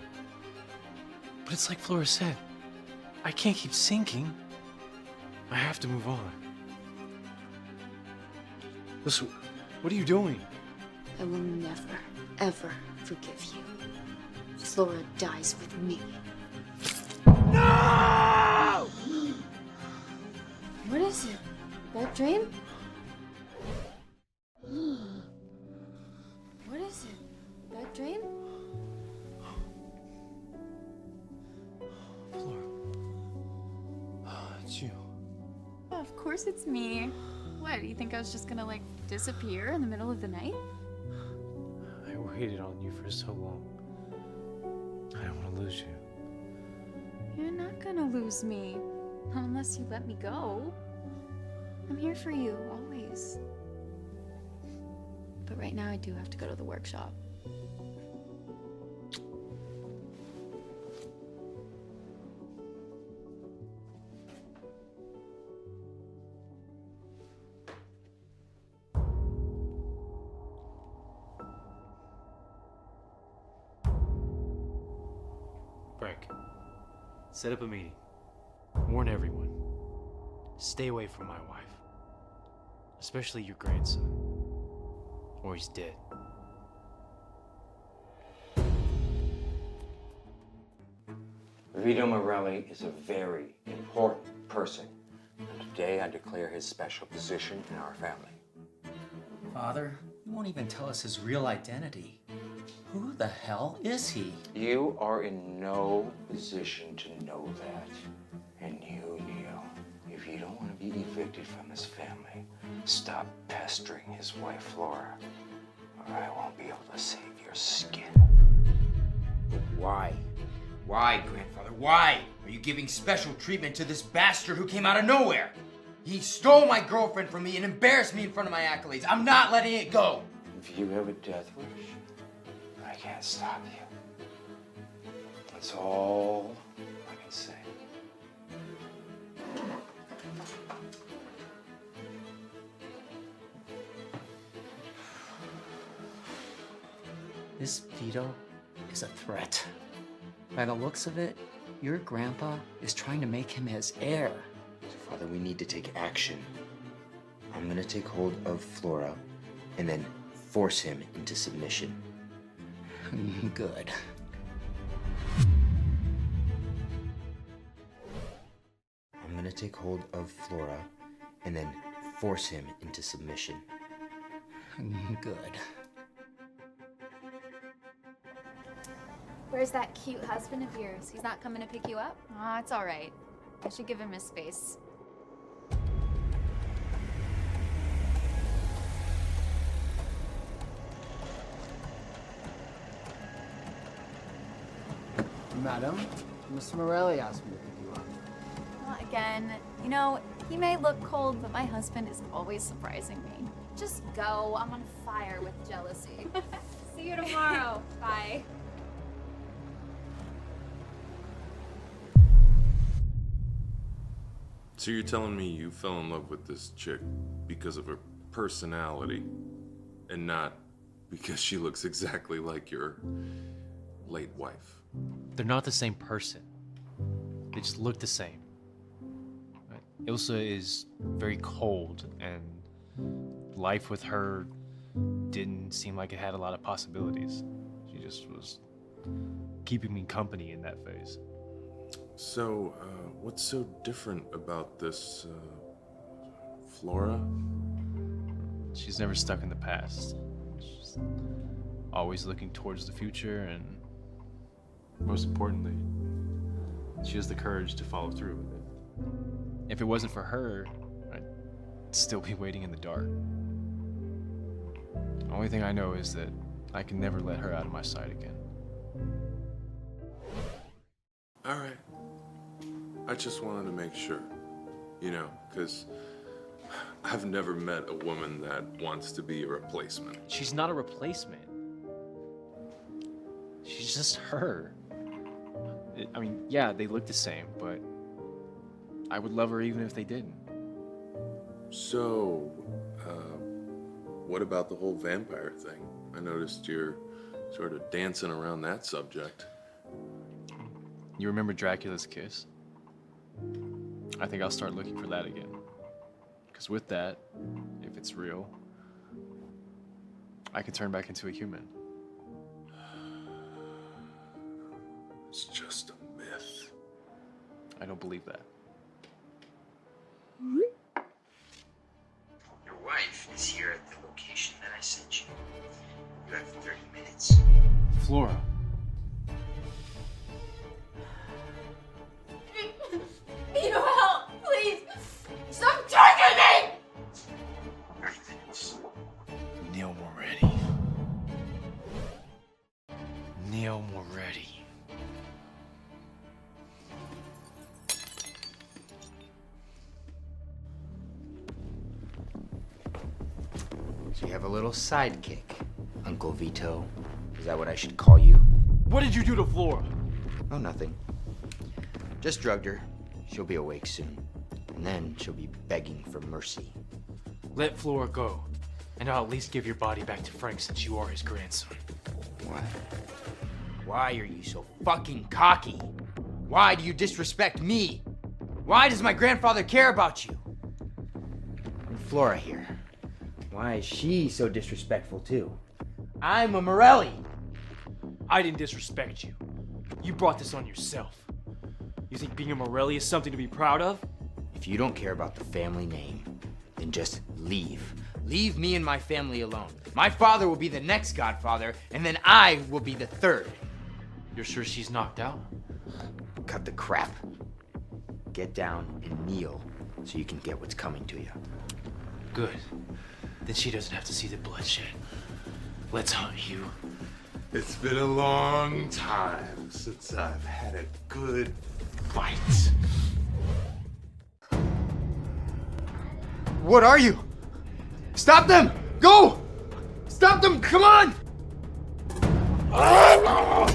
But it's like Flora said. I can't keep sinking. I have to move on. Listen, what are you doing? I will never, ever forgive you. Flora dies with me. No! What is it? That dream? What is it? That dream? Flora. It's you. Of course it's me. What, do you think I was just gonna, like, disappear in the middle of the night? I waited on you for so long. I don't want to lose you. You're not gonna lose me. Not unless you let me go. I'm here for you, always. But right now I do have to go to the workshop. Frank, set up a meeting. Warn everyone. Stay away from my wife. Especially your grandson. Or he's dead. Vito Morelli is a very important person. And today I declare his special position in our family. Father, you won't even tell us his real identity. Who the hell is he? You are in no position to know that. And you, Neil, if you don't want to be evicted from this family, stop pestering his wife, Flora, or I won't be able to save your skin. But why? Why, grandfather? Why are you giving special treatment to this bastard who came out of nowhere? He stole my girlfriend from me and embarrassed me in front of my accolades. I'm not letting it go. If you have a death wish, I can't stop you. That's all I can say. This Vito is a threat. By the looks of it, your grandpa is trying to make him his heir. So, Father, we need to take action. I'm gonna take hold of Flora and then force him into submission. Good. I'm gonna take hold of Flora and then force him into submission. Good. Where's that cute husband of yours? He's not coming to pick you up? Aw, it's all right. I should give him his space. Madam, Mr. Morelli asked me to pick you up. Well, again, you know, he may look cold, but my husband is always surprising me. Just go. I'm on fire with jealousy. See you tomorrow. Bye. So you're telling me you fell in love with this chick because of her personality and not because she looks exactly like your late wife? They're not the same person. They just look the same. Right? Ilsa is very cold, and life with her didn't seem like it had a lot of possibilities. She just was keeping me company in that phase. So, what's so different about this, Flora? She's never stuck in the past. She's always looking towards the future, and most importantly, she has the courage to follow through with it. If it wasn't for her, I'd still be waiting in the dark. The only thing I know is that I can never let her out of my sight again. All right. I just wanted to make sure, you know, because I've never met a woman that wants to be a replacement. She's not a replacement. She's just her. I mean, yeah, they look the same, but I would love her even if they didn't. So, what about the whole vampire thing? I noticed you're sort of dancing around that subject. You remember Dracula's kiss? I think I'll start looking for that again. Because with that, if it's real, I can turn back into a human. It's just a myth. I don't believe that. Your wife is here at the location that I sent you. You have 30 minutes. Flora. Need help, please! Stop taking me! 30 minutes. Neil Moretti. Neil Moretti. So you have a little sidekick, Uncle Vito. Is that what I should call you? What did you do to Flora? Oh, nothing. Just drugged her. She'll be awake soon. And then she'll be begging for mercy. Let Flora go, and I'll at least give your body back to Frank since you are his grandson. What? Why are you so fucking cocky? Why do you disrespect me? Why does my grandfather care about you? And Flora here. Why is she so disrespectful too? I'm a Morelli. I didn't disrespect you. You brought this on yourself. You think being a Morelli is something to be proud of? If you don't care about the family name, then just leave. Leave me and my family alone. My father will be the next godfather, and then I will be the third. You're sure she's knocked out? Cut the crap. Get down and kneel so you can get what's coming to you. Good. Then she doesn't have to see the bloodshed. Let's hunt you. It's been a long time since I've had a good fight. What are you? Stop them! Go! Stop them! Come on! Are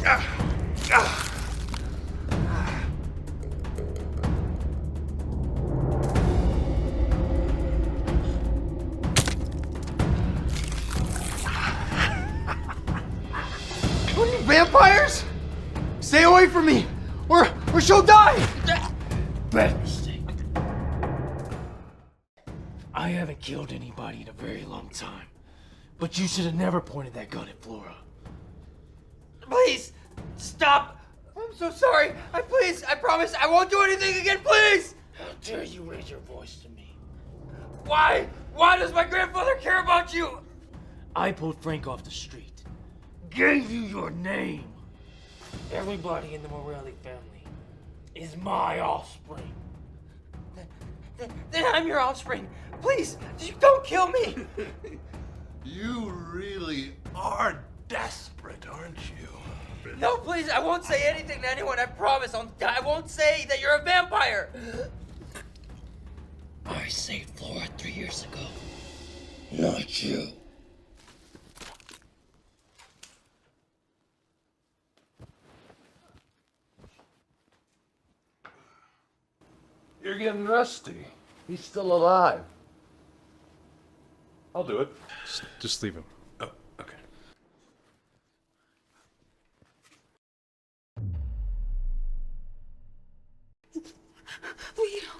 you vampires? Stay away from me, or she'll die! Bad mistake. I haven't killed anybody in a very long time. But you should have never pointed that gun at Flora. Please, stop! I'm so sorry. I promise I won't do anything again, please! How dare you raise your voice to me? Why? Why does my grandfather care about you? I pulled Frank off the street. Gave you your name. Everybody in the Morelli family is my offspring. Then I'm your offspring. Please, don't kill me. You really are desperate, aren't you? No, please, I won't say anything to anyone. I promise. I won't say that you're a vampire. I saved Flora 3 years ago. Not you. You're getting rusty. He's still alive. I'll do it. Just leave him. Oh, okay.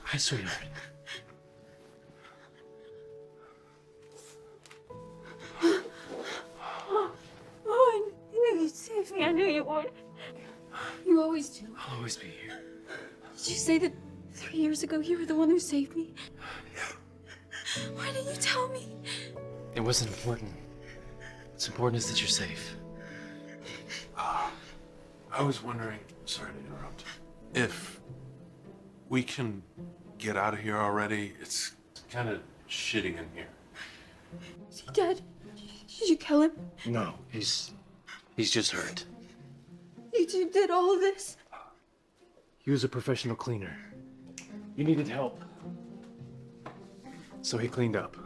Hi, sweetheart. Oh, I knew you'd save me. I knew you would. You always do. I'll always be here. Did you say that 3 years ago you were the one who saved me? Why didn't you tell me? It wasn't important. What's important is that you're safe. I was wondering, sorry to interrupt, if we can get out of here already. It's kind of shitty in here. Is he dead? Did you kill him? No, he's just hurt. You two did all of this? He was a professional cleaner. You needed help. So he cleaned up.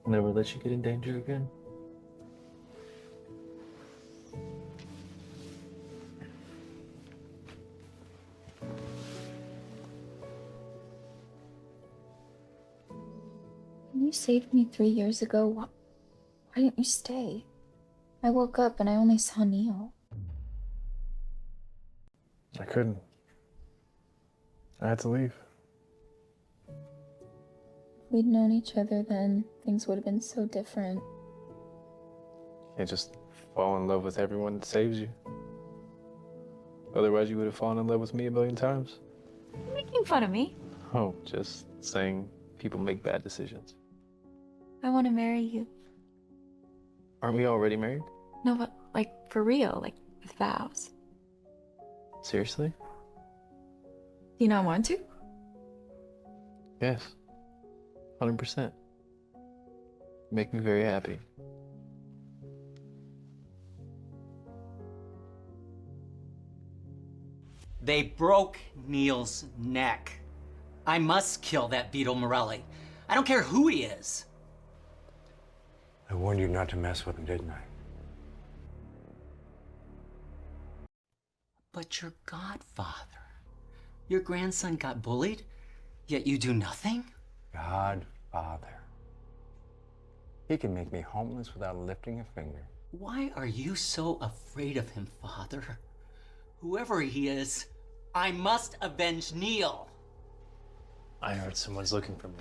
Never let you get in danger again? When you saved me 3 years ago, why didn't you stay? I woke up and I only saw Neil. I couldn't. I had to leave. If we'd known each other then, things would have been so different. You can't just fall in love with everyone that saves you. Otherwise, you would have fallen in love with me a million times. You're making fun of me. Oh, just saying people make bad decisions. I want to marry you. Aren't we already married? No, but like for real, like with vows. Seriously? Do you not want to? Yes. 100%. Make me very happy. They broke Neil's neck. I must kill that Vito Morelli. I don't care who he is. I warned you not to mess with him, didn't I? But your godfather. Your grandson got bullied, yet you do nothing? Godfather. He can make me homeless without lifting a finger. Why are you so afraid of him, Father? Whoever he is, I must avenge Neil. I heard someone's looking for me.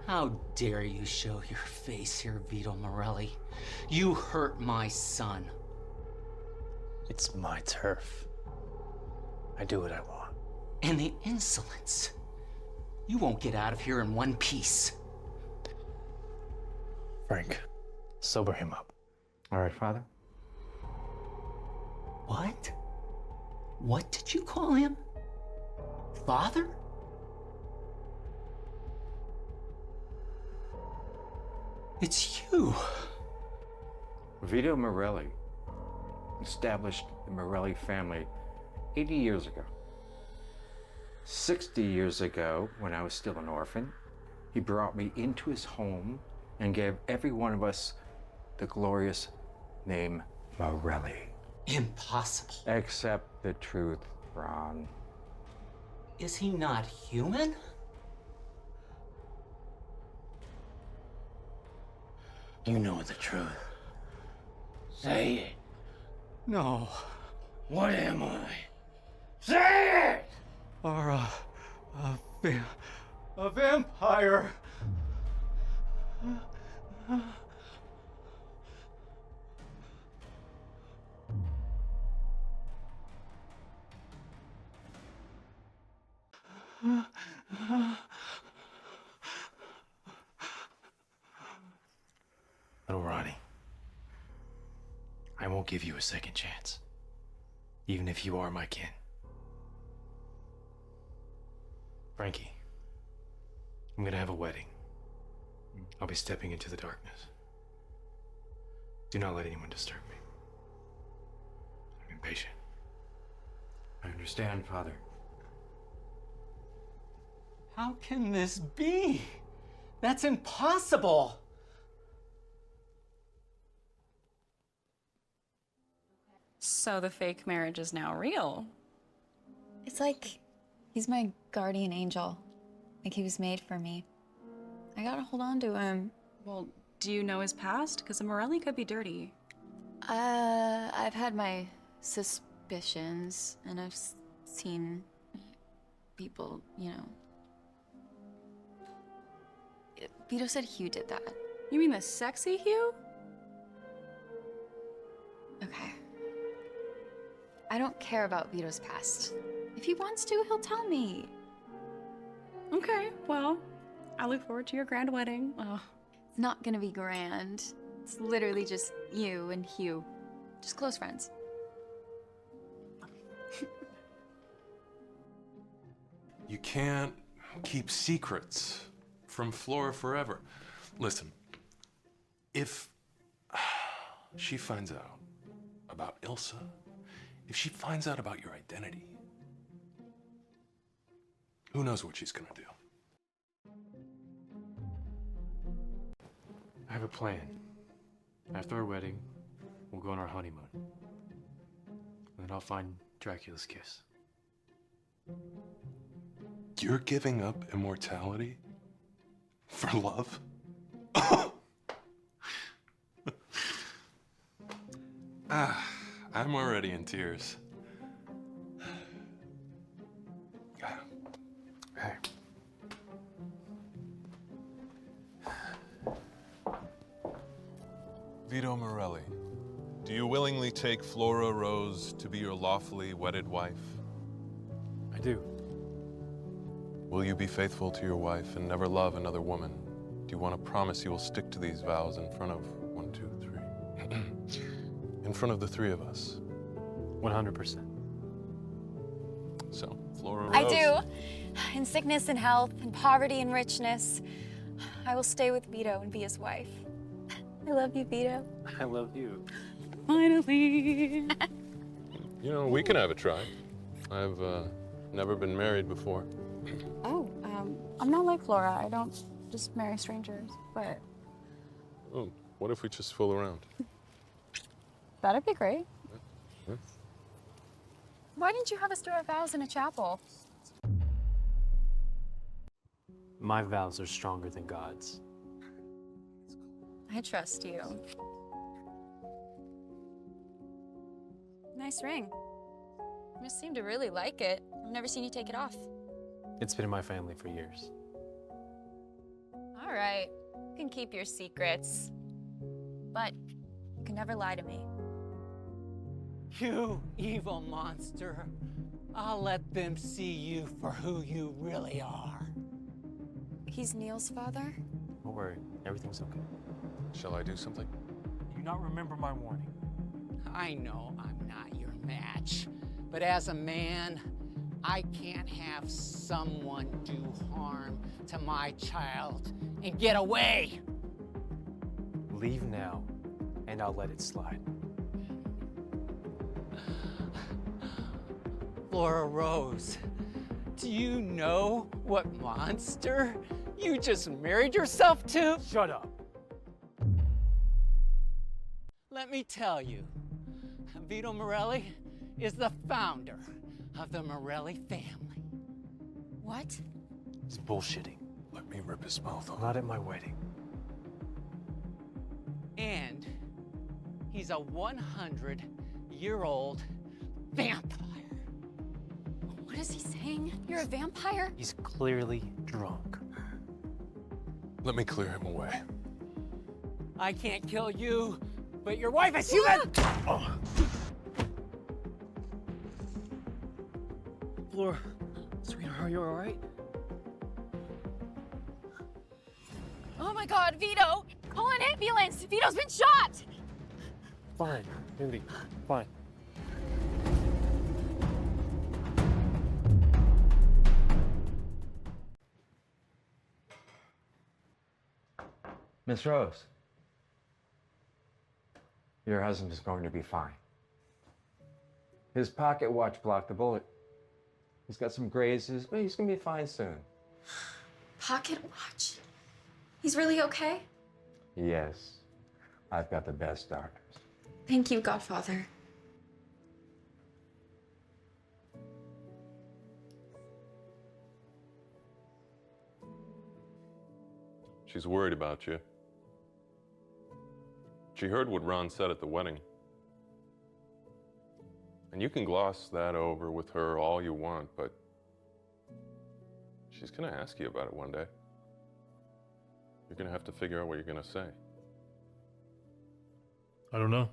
How dare you show your face here, Vito Morelli? You hurt my son. It's my turf. I do what I want. And the insolence. You won't get out of here in one piece. Frank, sober him up. All right, Father? What? What did you call him? Father? It's you. Vito Morelli established the Morelli family 80 years ago. 60 years ago, when I was still an orphan, he brought me into his home and gave every one of us the glorious name Morelli. Impossible. Accept the truth, Ron. Is he not human? You know the truth. Say it. No. What am I? Say it! Or a vampire. Little Ronnie, I won't give you a second chance, even if you are my kin. Frankie, I'm gonna have a wedding. I'll be stepping into the darkness. Do not let anyone disturb me. I'm impatient. I understand, Father. How can this be? That's impossible. So the fake marriage is now real. It's like he's my guardian angel. Like he was made for me. I gotta hold on to him. Well, do you know his past? Because a Morelli could be dirty. I've had my suspicions, and I've seen people, you know. Vito said Hugh did that. You mean the sexy Hugh? Okay. I don't care about Vito's past. If he wants to, he'll tell me. Okay, well, I look forward to your grand wedding. Oh. It's not gonna be grand. It's literally just you and Hugh. Just close friends. You can't keep secrets from Flora forever. Listen, if she finds out about Ilsa, if she finds out about your identity, who knows what she's gonna do? I have a plan. After our wedding, we'll go on our honeymoon. And then I'll find Dracula's kiss. You're giving up immortality for love? I'm already in tears. Hey. Vito Morelli, do you willingly take Flora Rose to be your lawfully wedded wife? I do. Will you be faithful to your wife and never love another woman? Do you want to promise you will stick to these vows in front of 1, 2, 3? In front of the three of us? 100%. So, Flora Rose. I do. In sickness and health, in poverty and richness, I will stay with Vito and be his wife. I love you, Vito. I love you. Finally. You know, we can have a try. I've never been married before. Oh, I'm not like Flora. I don't just marry strangers, but Oh, what if we just fool around? that'd be great. Yeah. Why didn't you have us do our vows in a chapel? My vows are stronger than God's. I trust you. Nice ring. You seem to really like it. I've never seen you take it off. It's been in my family for years. All right, you can keep your secrets, but you can never lie to me. You evil monster. I'll let them see you for who you really are. He's Neil's father? Don't worry, everything's okay. Shall I do something? Do you not remember my warning? I know I'm not your match, but as a man, I can't have someone do harm to my child and get away. Leave now, and I'll let it slide. Flora Rose, do you know what monster you just married yourself to? Shut up. Let me tell you, Vito Morelli is the founder of the Morelli family. What? He's bullshitting. Let me rip his mouth off. Not at my wedding. And he's a 100-year-old vampire. What is he saying? You're a vampire? He's clearly drunk. Let me clear him away. I can't kill you, but your wife is human! Oh. Flora, sweetheart, are you all right? Oh my God, Vito! Call an ambulance! Vito's been shot! Fine, Mindy, fine. Miss Rose, your husband is going to be fine. His pocket watch blocked the bullet. He's got some grazes, but he's going to be fine soon. Pocket watch? He's really okay? Yes, I've got the best doctors. Thank you, Godfather. She's worried about you. She heard what Ron said at the wedding. And you can gloss that over with her all you want, but she's gonna ask you about it one day. You're gonna have to figure out what you're gonna say. I don't know.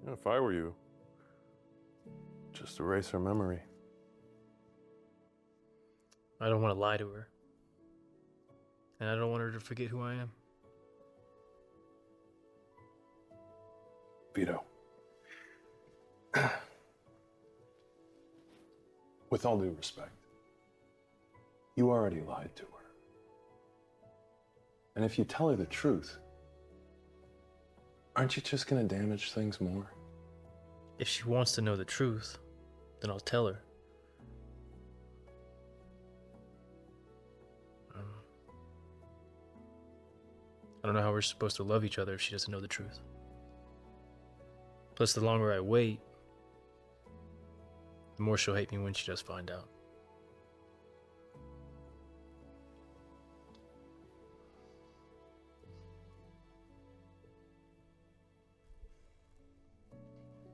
You know, if I were you, just erase her memory. I don't want to lie to her. And I don't want her to forget who I am. Vito. With all due respect, you already lied to her. And if you tell her the truth, aren't you just gonna damage things more? If she wants to know the truth, then I'll tell her. I don't know how we're supposed to love each other if she doesn't know the truth. Plus, the longer I wait, the more she'll hate me when she does find out.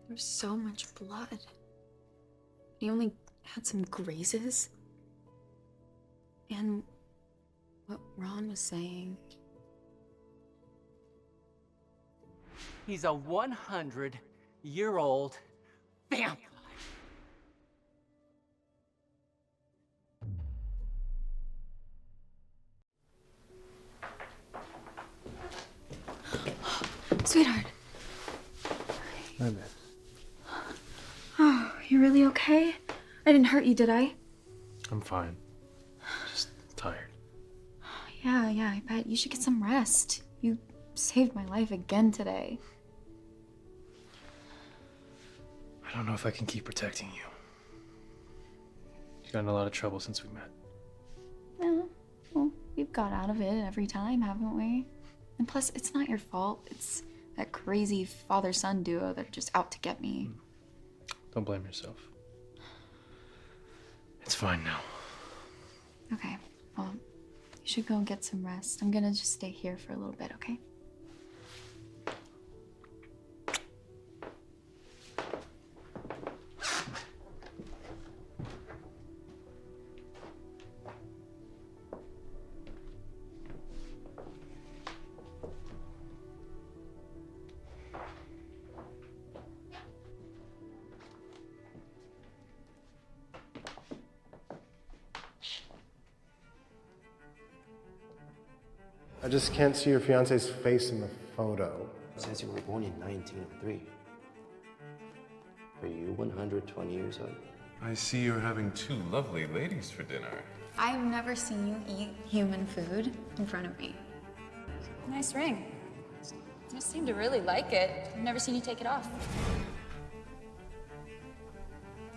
There's so much blood. He only had some grazes. And what Ron was saying. He's a 100-year-old vampire. Sweetheart. Hi, man. Oh, you really okay? I didn't hurt you, did I? I'm fine. Just tired. Yeah, I bet. You should get some rest. You saved my life again today. I don't know if I can keep protecting you. You've gotten in a lot of trouble since we met. Yeah, well, we've got out of it every time, haven't we? And plus, it's not your fault. It's that crazy father-son duo that are just out to get me. Don't blame yourself. It's fine now. Okay, well, you should go and get some rest. I'm gonna just stay here for a little bit, okay? I just can't see your fiance's face in the photo. It says you were born in 1903. Are you 120 years old? I see you're having two lovely ladies for dinner. I've never seen you eat human food in front of me. Nice ring. You seem to really like it. I've never seen you take it off.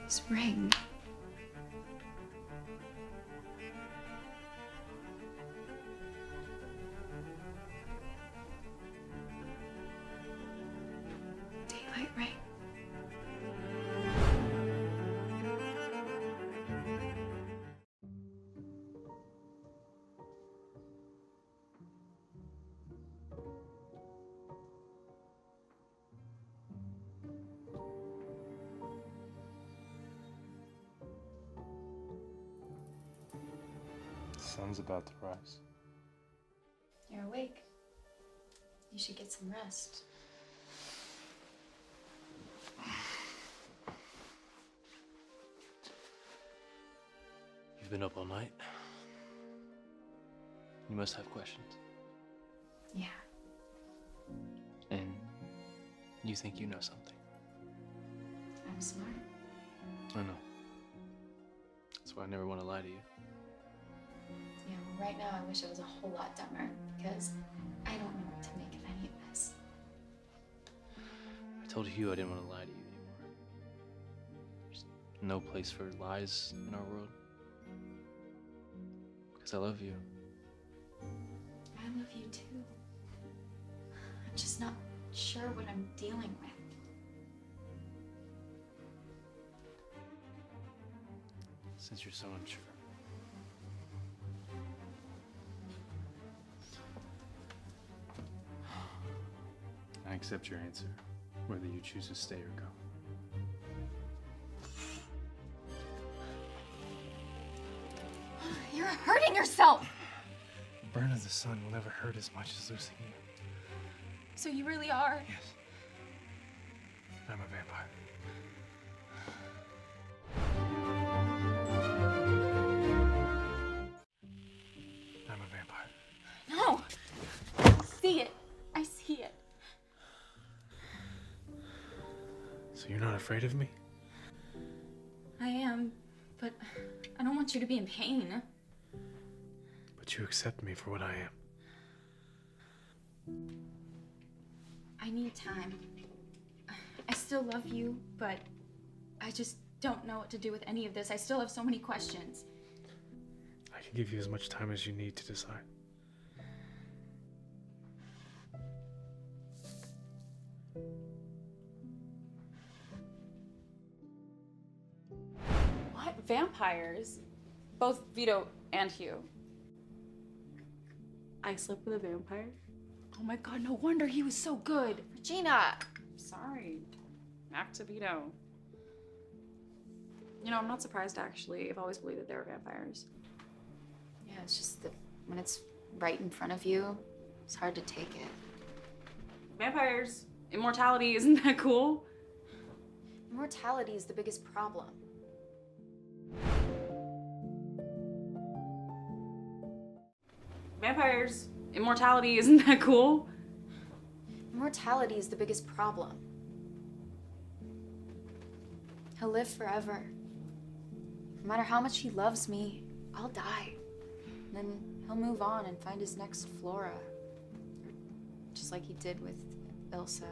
This ring. Daylight ring. Sun's about to rise. You're awake. You should get some rest. You've been up all night. You must have questions. Yeah. And you think you know something. I'm smart. I know. That's why I never want to lie to you. Yeah, well, right now I wish I was a whole lot dumber because I don't know what to make of any of this. I told Hugh I didn't want to lie to you anymore. There's no place for lies in our world. Because I love you. I love you too. I'm just not sure what I'm dealing with. Since you're so unsure. I accept your answer, whether you choose to stay or go. You're hurting yourself! The burn of the sun will never hurt as much as losing you. So you really are? Yes. I'm a vampire. I'm a vampire. No! I see it. I see it. So you're not afraid of me? I am, But I don't want you to be in pain. But you accept me for what I am. I need time. I still love you, but I just don't know what to do with any of this. I still have so many questions. I can give you as much time as you need to decide. What? Vampires? Both Vito and Hugh. I slept with a vampire? Oh my god, no wonder he was so good. Regina! Sorry. Back to Vito. You know, I'm not surprised actually. I've always believed that they were vampires. Yeah, it's just that when it's right in front of you, it's hard to take it. Vampires, immortality, isn't that cool? Immortality is the biggest problem. Vampires, immortality, isn't that cool? Immortality is the biggest problem. He'll live forever. No matter how much he loves me, I'll die. Then he'll move on and find his next Flora. Just like he did with Ilsa.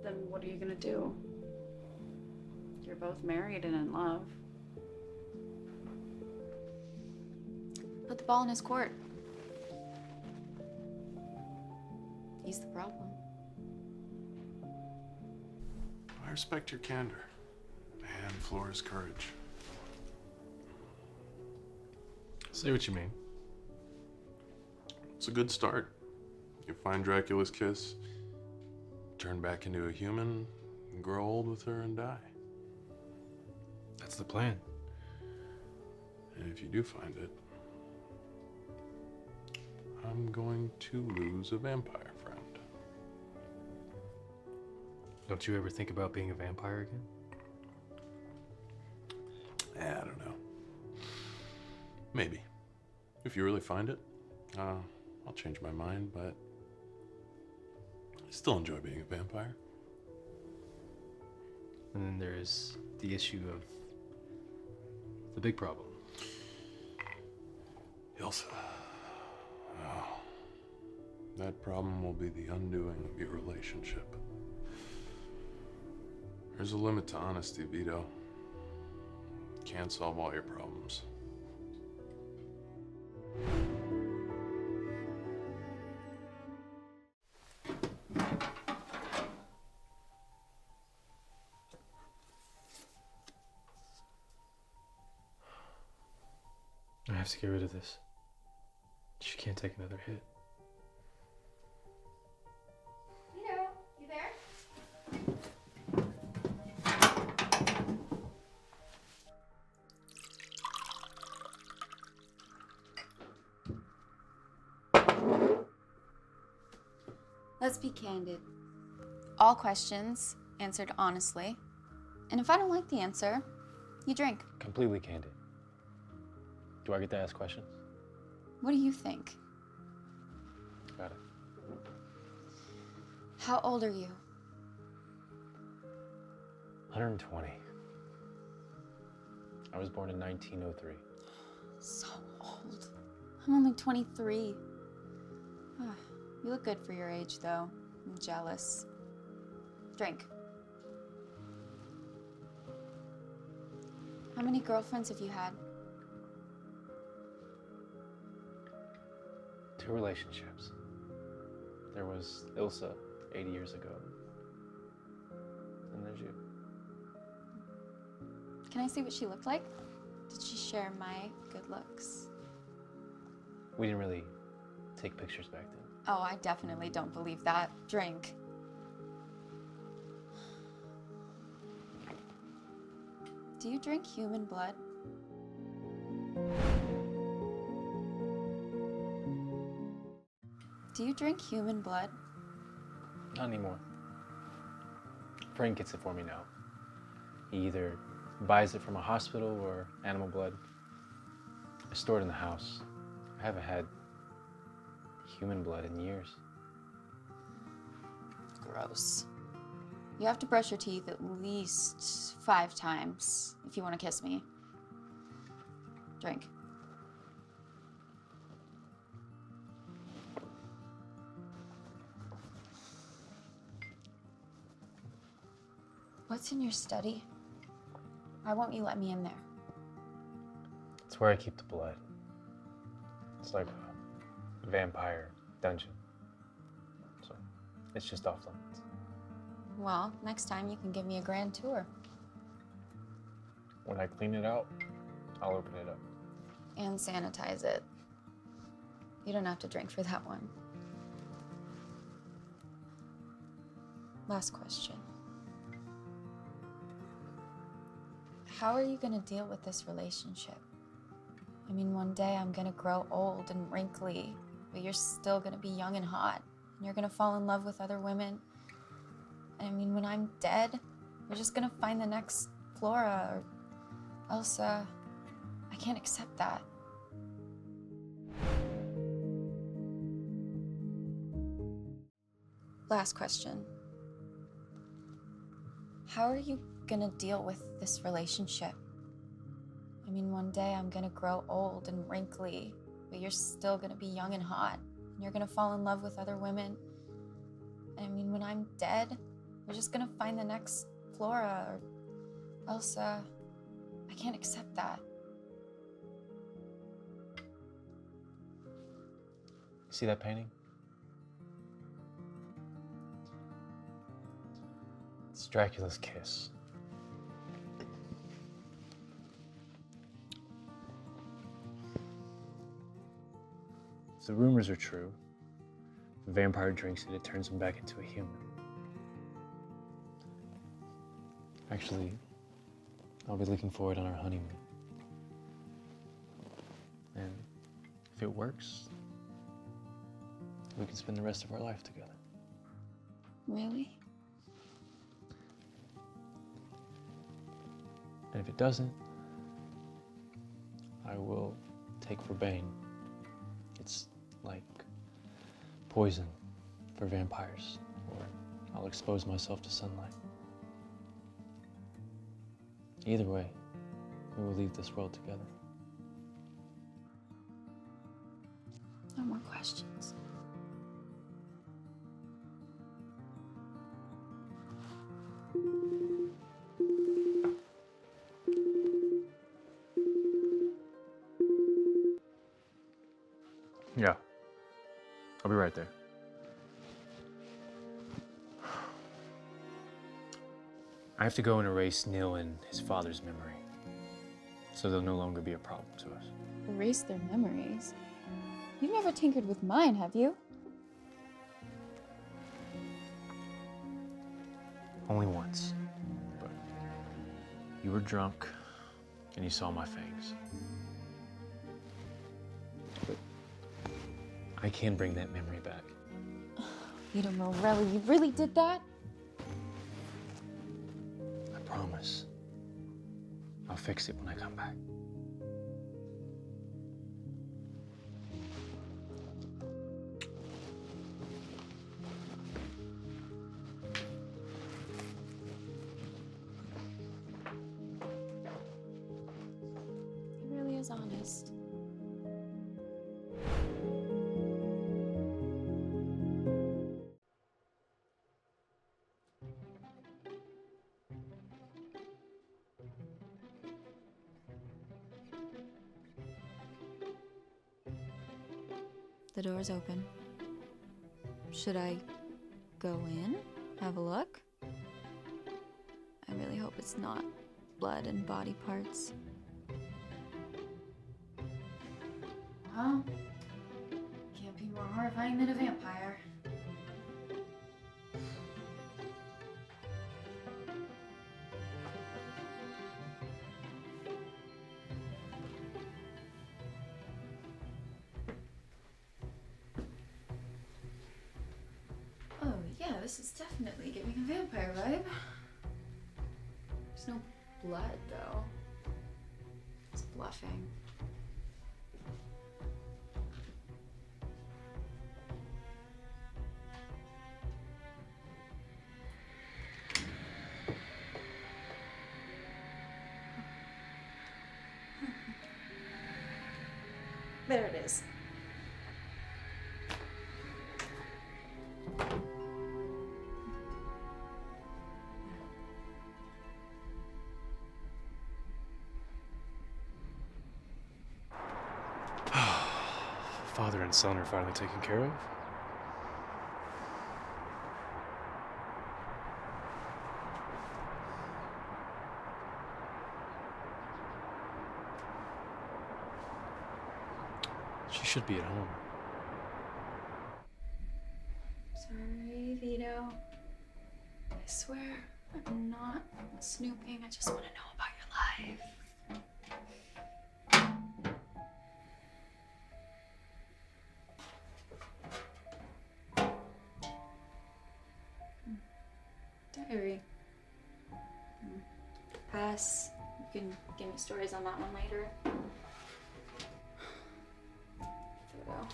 Then what are you gonna do? You're both married and in love. Put the ball in his court. He's the problem. I respect your candor and Flora's courage. Say what you mean. It's a good start. You find Dracula's kiss, turn back into a human, and grow old with her and die. That's the plan. And if you do find it, I'm going to lose a vampire friend. Don't you ever think about being a vampire again? I don't know. Maybe. If you really find it, I'll change my mind, but I still enjoy being a vampire. And then there's the issue of the big problem. Ilsa. Oh, that problem will be the undoing of your relationship. There's a limit to honesty, Vito. Can't solve all your problems. I have to get rid of this. She can't take another hit. Vito, you there? Let's be candid. All questions answered honestly. And if I don't like the answer, you drink. Completely candid. Do I get to ask questions? What do you think? Got it. How old are you? 120. I was born in 1903. So old. I'm only 23. You look good for your age, though. I'm jealous. Drink. How many girlfriends have you had? 2 relationships. There was Ilsa 80 years ago. And there's you. Can I see what she looked like? Did she share my good looks? We didn't really take pictures back then. Oh, I definitely don't believe that. Drink. Do you drink human blood? Do you drink human blood? Not anymore. Frank gets it for me now. He either buys it from a hospital or animal blood. I store it in the house. I haven't had human blood in years. Gross. You have to brush your teeth at least 5 times if you want to kiss me. Drink. What's in your study? Why won't you let me in there? It's where I keep the blood. It's like a vampire dungeon. So it's just off limits. Well, next time you can give me a grand tour. When I clean it out, I'll open it up. And sanitize it. You don't have to drink for that one. Last question. How are you gonna deal with this relationship? I mean, one day I'm gonna grow old and wrinkly, but you're still gonna be young and hot, and you're gonna fall in love with other women. And I mean, when I'm dead, you're just gonna find the next Flora or Elsa. I can't accept that. Last question. How are you gonna deal with this relationship? I mean, one day I'm gonna grow old and wrinkly, but you're still gonna be young and hot, and you're gonna fall in love with other women. And I mean, when I'm dead, you're just gonna find the next Flora or Elsa. I can't accept that. See that painting? It's Dracula's kiss. If the rumors are true, the vampire drinks it, it turns him back into a human. Actually, I'll be looking forward on our honeymoon. And if it works, we can spend the rest of our life together. Really? And if it doesn't, I will take Verbane. It's like poison for vampires, or I'll expose myself to sunlight. Either way, we will leave this world together. No more questions. Yeah. I'll be right there. I have to go and erase Neil and his father's memory, so they'll no longer be a problem to us. Erase their memories? You've never tinkered with mine, have you? Only once. But you were drunk, and you saw my fangs. But I can bring that memory back. Vito Morelli, you really did that? I promise. I'll fix it when I come back. He really is honest. The door's open. Should I go in? Have a look? I really hope it's not blood and body parts. Well, can't be more horrifying than a vampire. Oh yeah, this is definitely giving a vampire vibe. There's no blood though. It's bluffing. There it is. Father and son are finally taken care of. She should be at home. Sorry, Vito. I swear, I'm not snooping. I just want to know about your life. Diary. Pass. You can give me stories on that one later. Photo.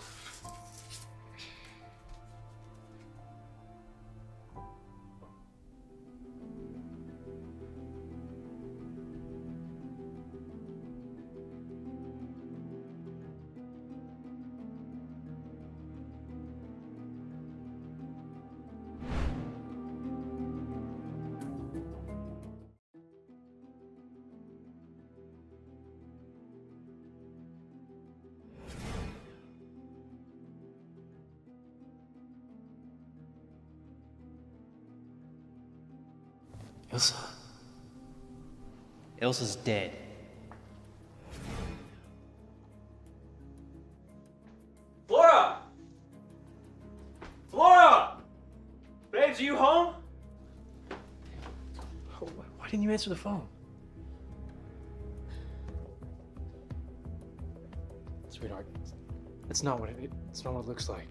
Ilsa. Ilsa's dead. Flora! Flora! Babes, are you home? Oh, why didn't you answer the phone? Sweetheart, it's not what it's not what it looks like.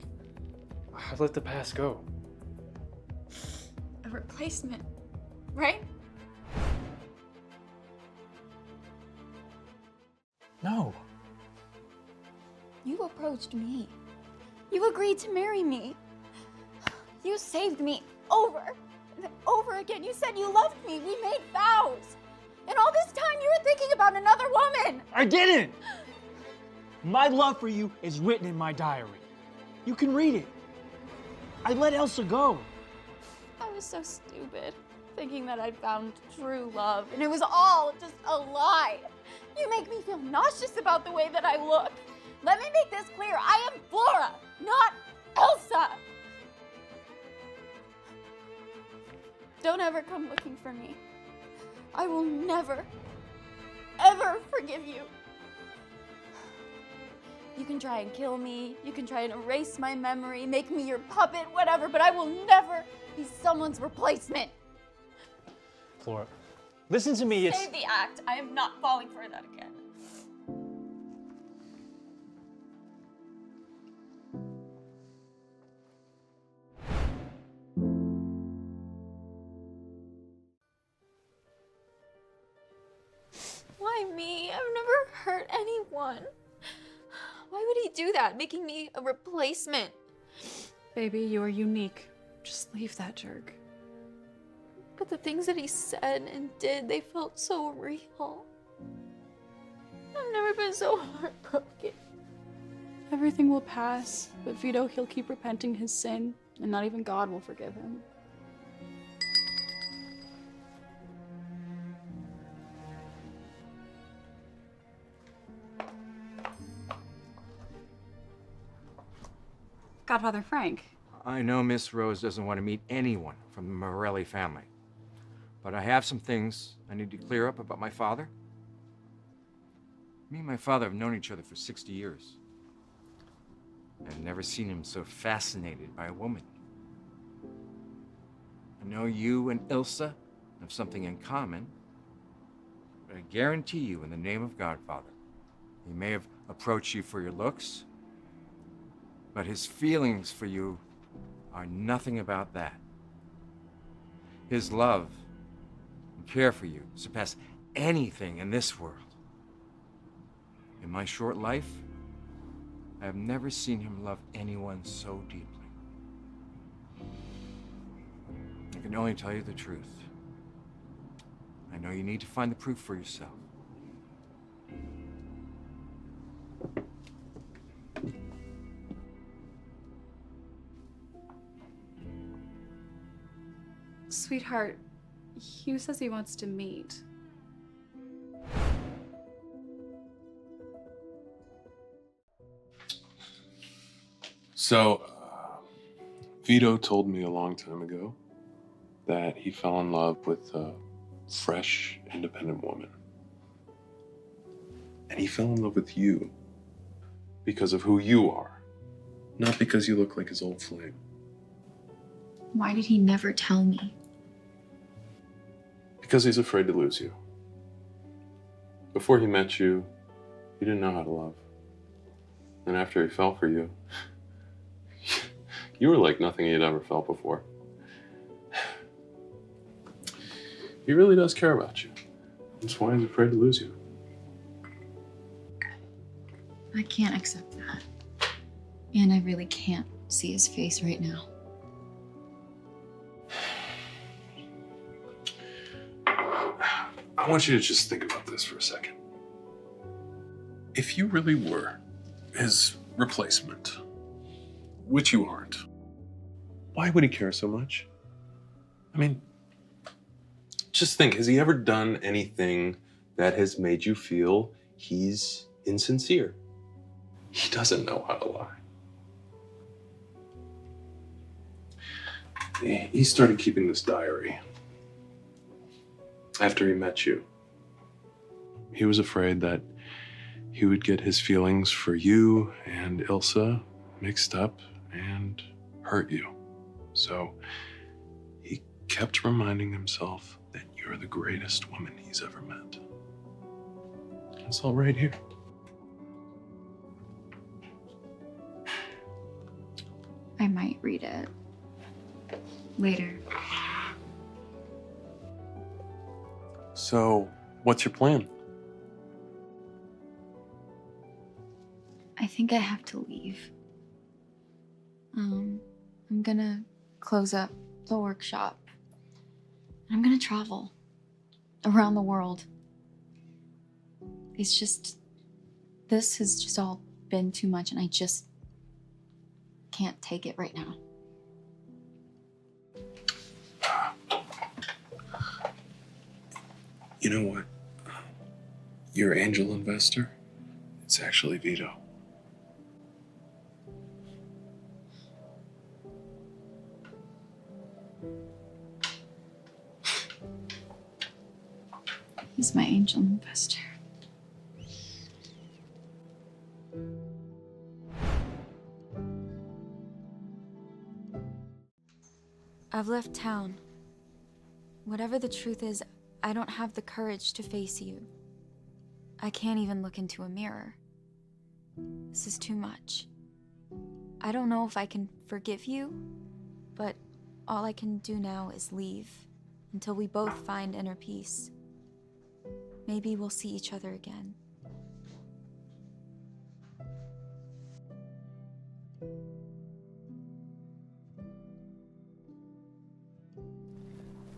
I let the past go. A replacement, right? No. You approached me. You agreed to marry me. You saved me over and over again. You said you loved me. We made vows. And all this time you were thinking about another woman. I didn't! My love for you is written in my diary. You can read it. I let Elsa go. I was so stupid, thinking that I'd found true love, and it was all just a lie. You make me feel nauseous about the way that I look. Let me make this clear. I am Flora, not Elsa. Don't ever come looking for me. I will never, ever forgive you. You can try and kill me, you can try and erase my memory, make me your puppet, whatever, but I will never be someone's replacement. Flora, listen to me. Save the act. I am not falling for that again. Why me? I've never hurt anyone. Why would he do that, making me a replacement? Baby, you are unique. Just leave that jerk. But the things that he said and did, they felt so real. I've never been so heartbroken. Everything will pass, but Vito, he'll keep repenting his sin, and not even God will forgive him. Godfather Frank. I know Miss Rose doesn't want to meet anyone from the Morelli family, but I have some things I need to clear up about my father. Me and my father have known each other for 60 years. I've never seen him so fascinated by a woman. I know you and Ilsa have something in common, but I guarantee you in the name of Godfather, he may have approached you for your looks, but his feelings for you are nothing about that. His love and care for you surpass anything in this world. In my short life, I have never seen him love anyone so deeply. I can only tell you the truth. I know you need to find the proof for yourself. Sweetheart, Hugh says he wants to meet. So, Vito told me a long time ago that he fell in love with a fresh, independent woman. And he fell in love with you because of who you are, not because you look like his old flame. Why did he never tell me? Because he's afraid to lose you. Before he met you, he didn't know how to love. And after he fell for you, you were like nothing he had ever felt before. He really does care about you. That's why he's afraid to lose you. I can't accept that. And I really can't see his face right now. I want you to just think about this for a second. If you really were his replacement, which you aren't, why would he care so much? I mean, just think, has he ever done anything that has made you feel he's insincere? He doesn't know how to lie. He started keeping this diary after he met you. He was afraid that he would get his feelings for you and Ilsa mixed up and hurt you. So he kept reminding himself that you're the greatest woman he's ever met. It's all right here. I might read it later. So, what's your plan? I think I have to leave. I'm gonna close up the workshop. I'm gonna travel around the world. It's just, this has just all been too much and I just can't take it right now. You know what? Your angel investor, it's actually Vito. He's my angel investor. I've left town. Whatever the truth is, I don't have the courage to face you. I can't even look into a mirror. This is too much. I don't know if I can forgive you, but all I can do now is leave until we both find inner peace. Maybe we'll see each other again.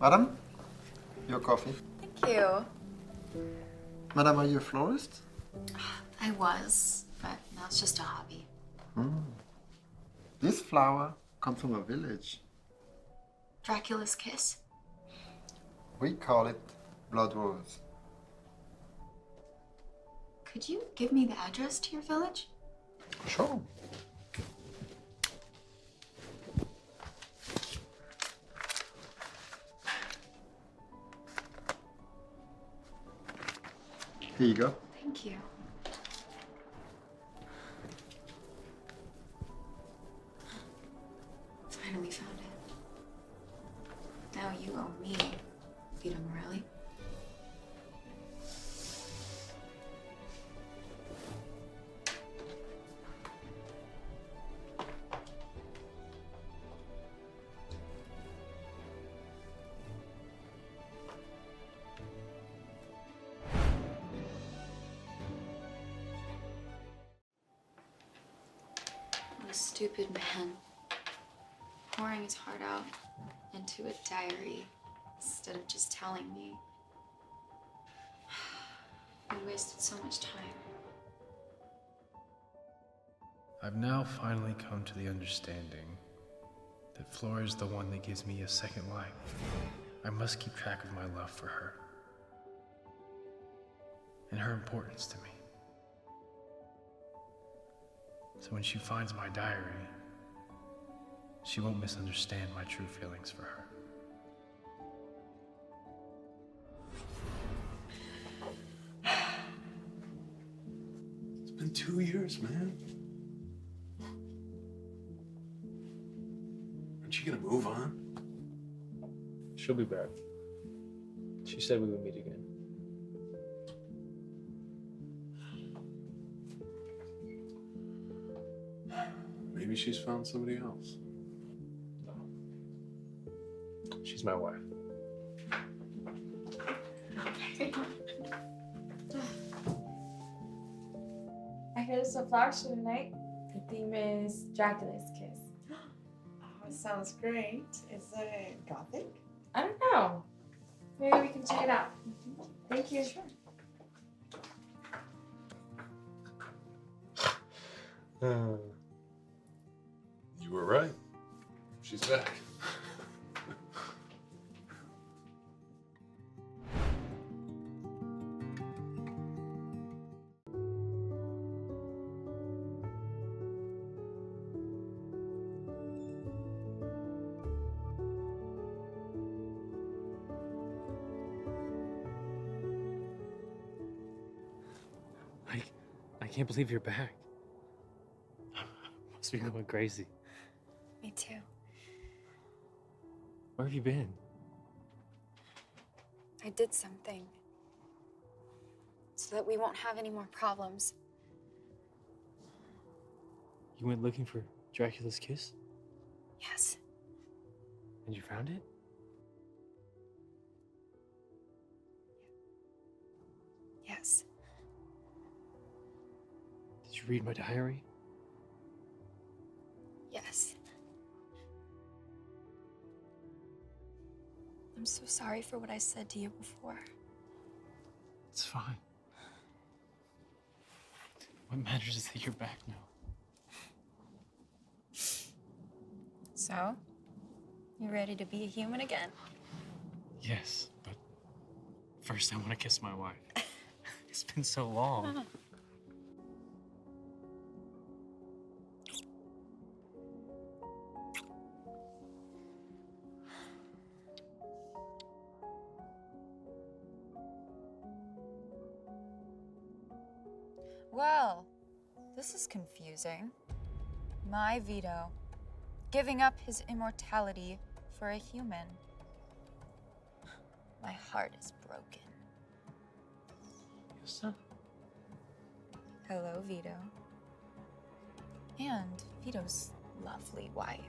Madam, your coffee. Thank you. Madam, are you a florist? I was, but now it's just a hobby. This flower comes from a village. Dracula's kiss. We call it blood rose. Could you give me the address to your village? Sure. Here you go. Thank you. Finally found it. Now you owe me, Vito Morelli. What a stupid man. Pouring his heart out into a diary instead of just telling me. We wasted so much time. I've now finally come to the understanding that Flora is the one that gives me a second life. I must keep track of my love for her and her importance to me. So when she finds my diary, she won't misunderstand my true feelings for her. It's been 2 years, man. Aren't you gonna move on? She'll be back. She said we would meet again. Maybe she's found somebody else. She's my wife. I heard it's a flower show tonight. The theme is Dracula's kiss. Oh, it sounds great. Is it gothic? I don't know. Maybe we can check it out. Thank you. Sure. You were right. She's back. I can't believe you're back. Must be going crazy. Me too. Where have you been? I did something. So that we won't have any more problems. You went looking for Dracula's kiss? Yes. And you found it? Yes. Did you read my diary? Yes. I'm so sorry for what I said to you before. It's fine. What matters is that you're back now. So, you ready to be a human again? Yes, but first I want to kiss my wife. It's been so long. Well, this is confusing. My Vito, giving up his immortality for a human. My heart is broken. Yes, Hello, Vito. And Vito's lovely wife.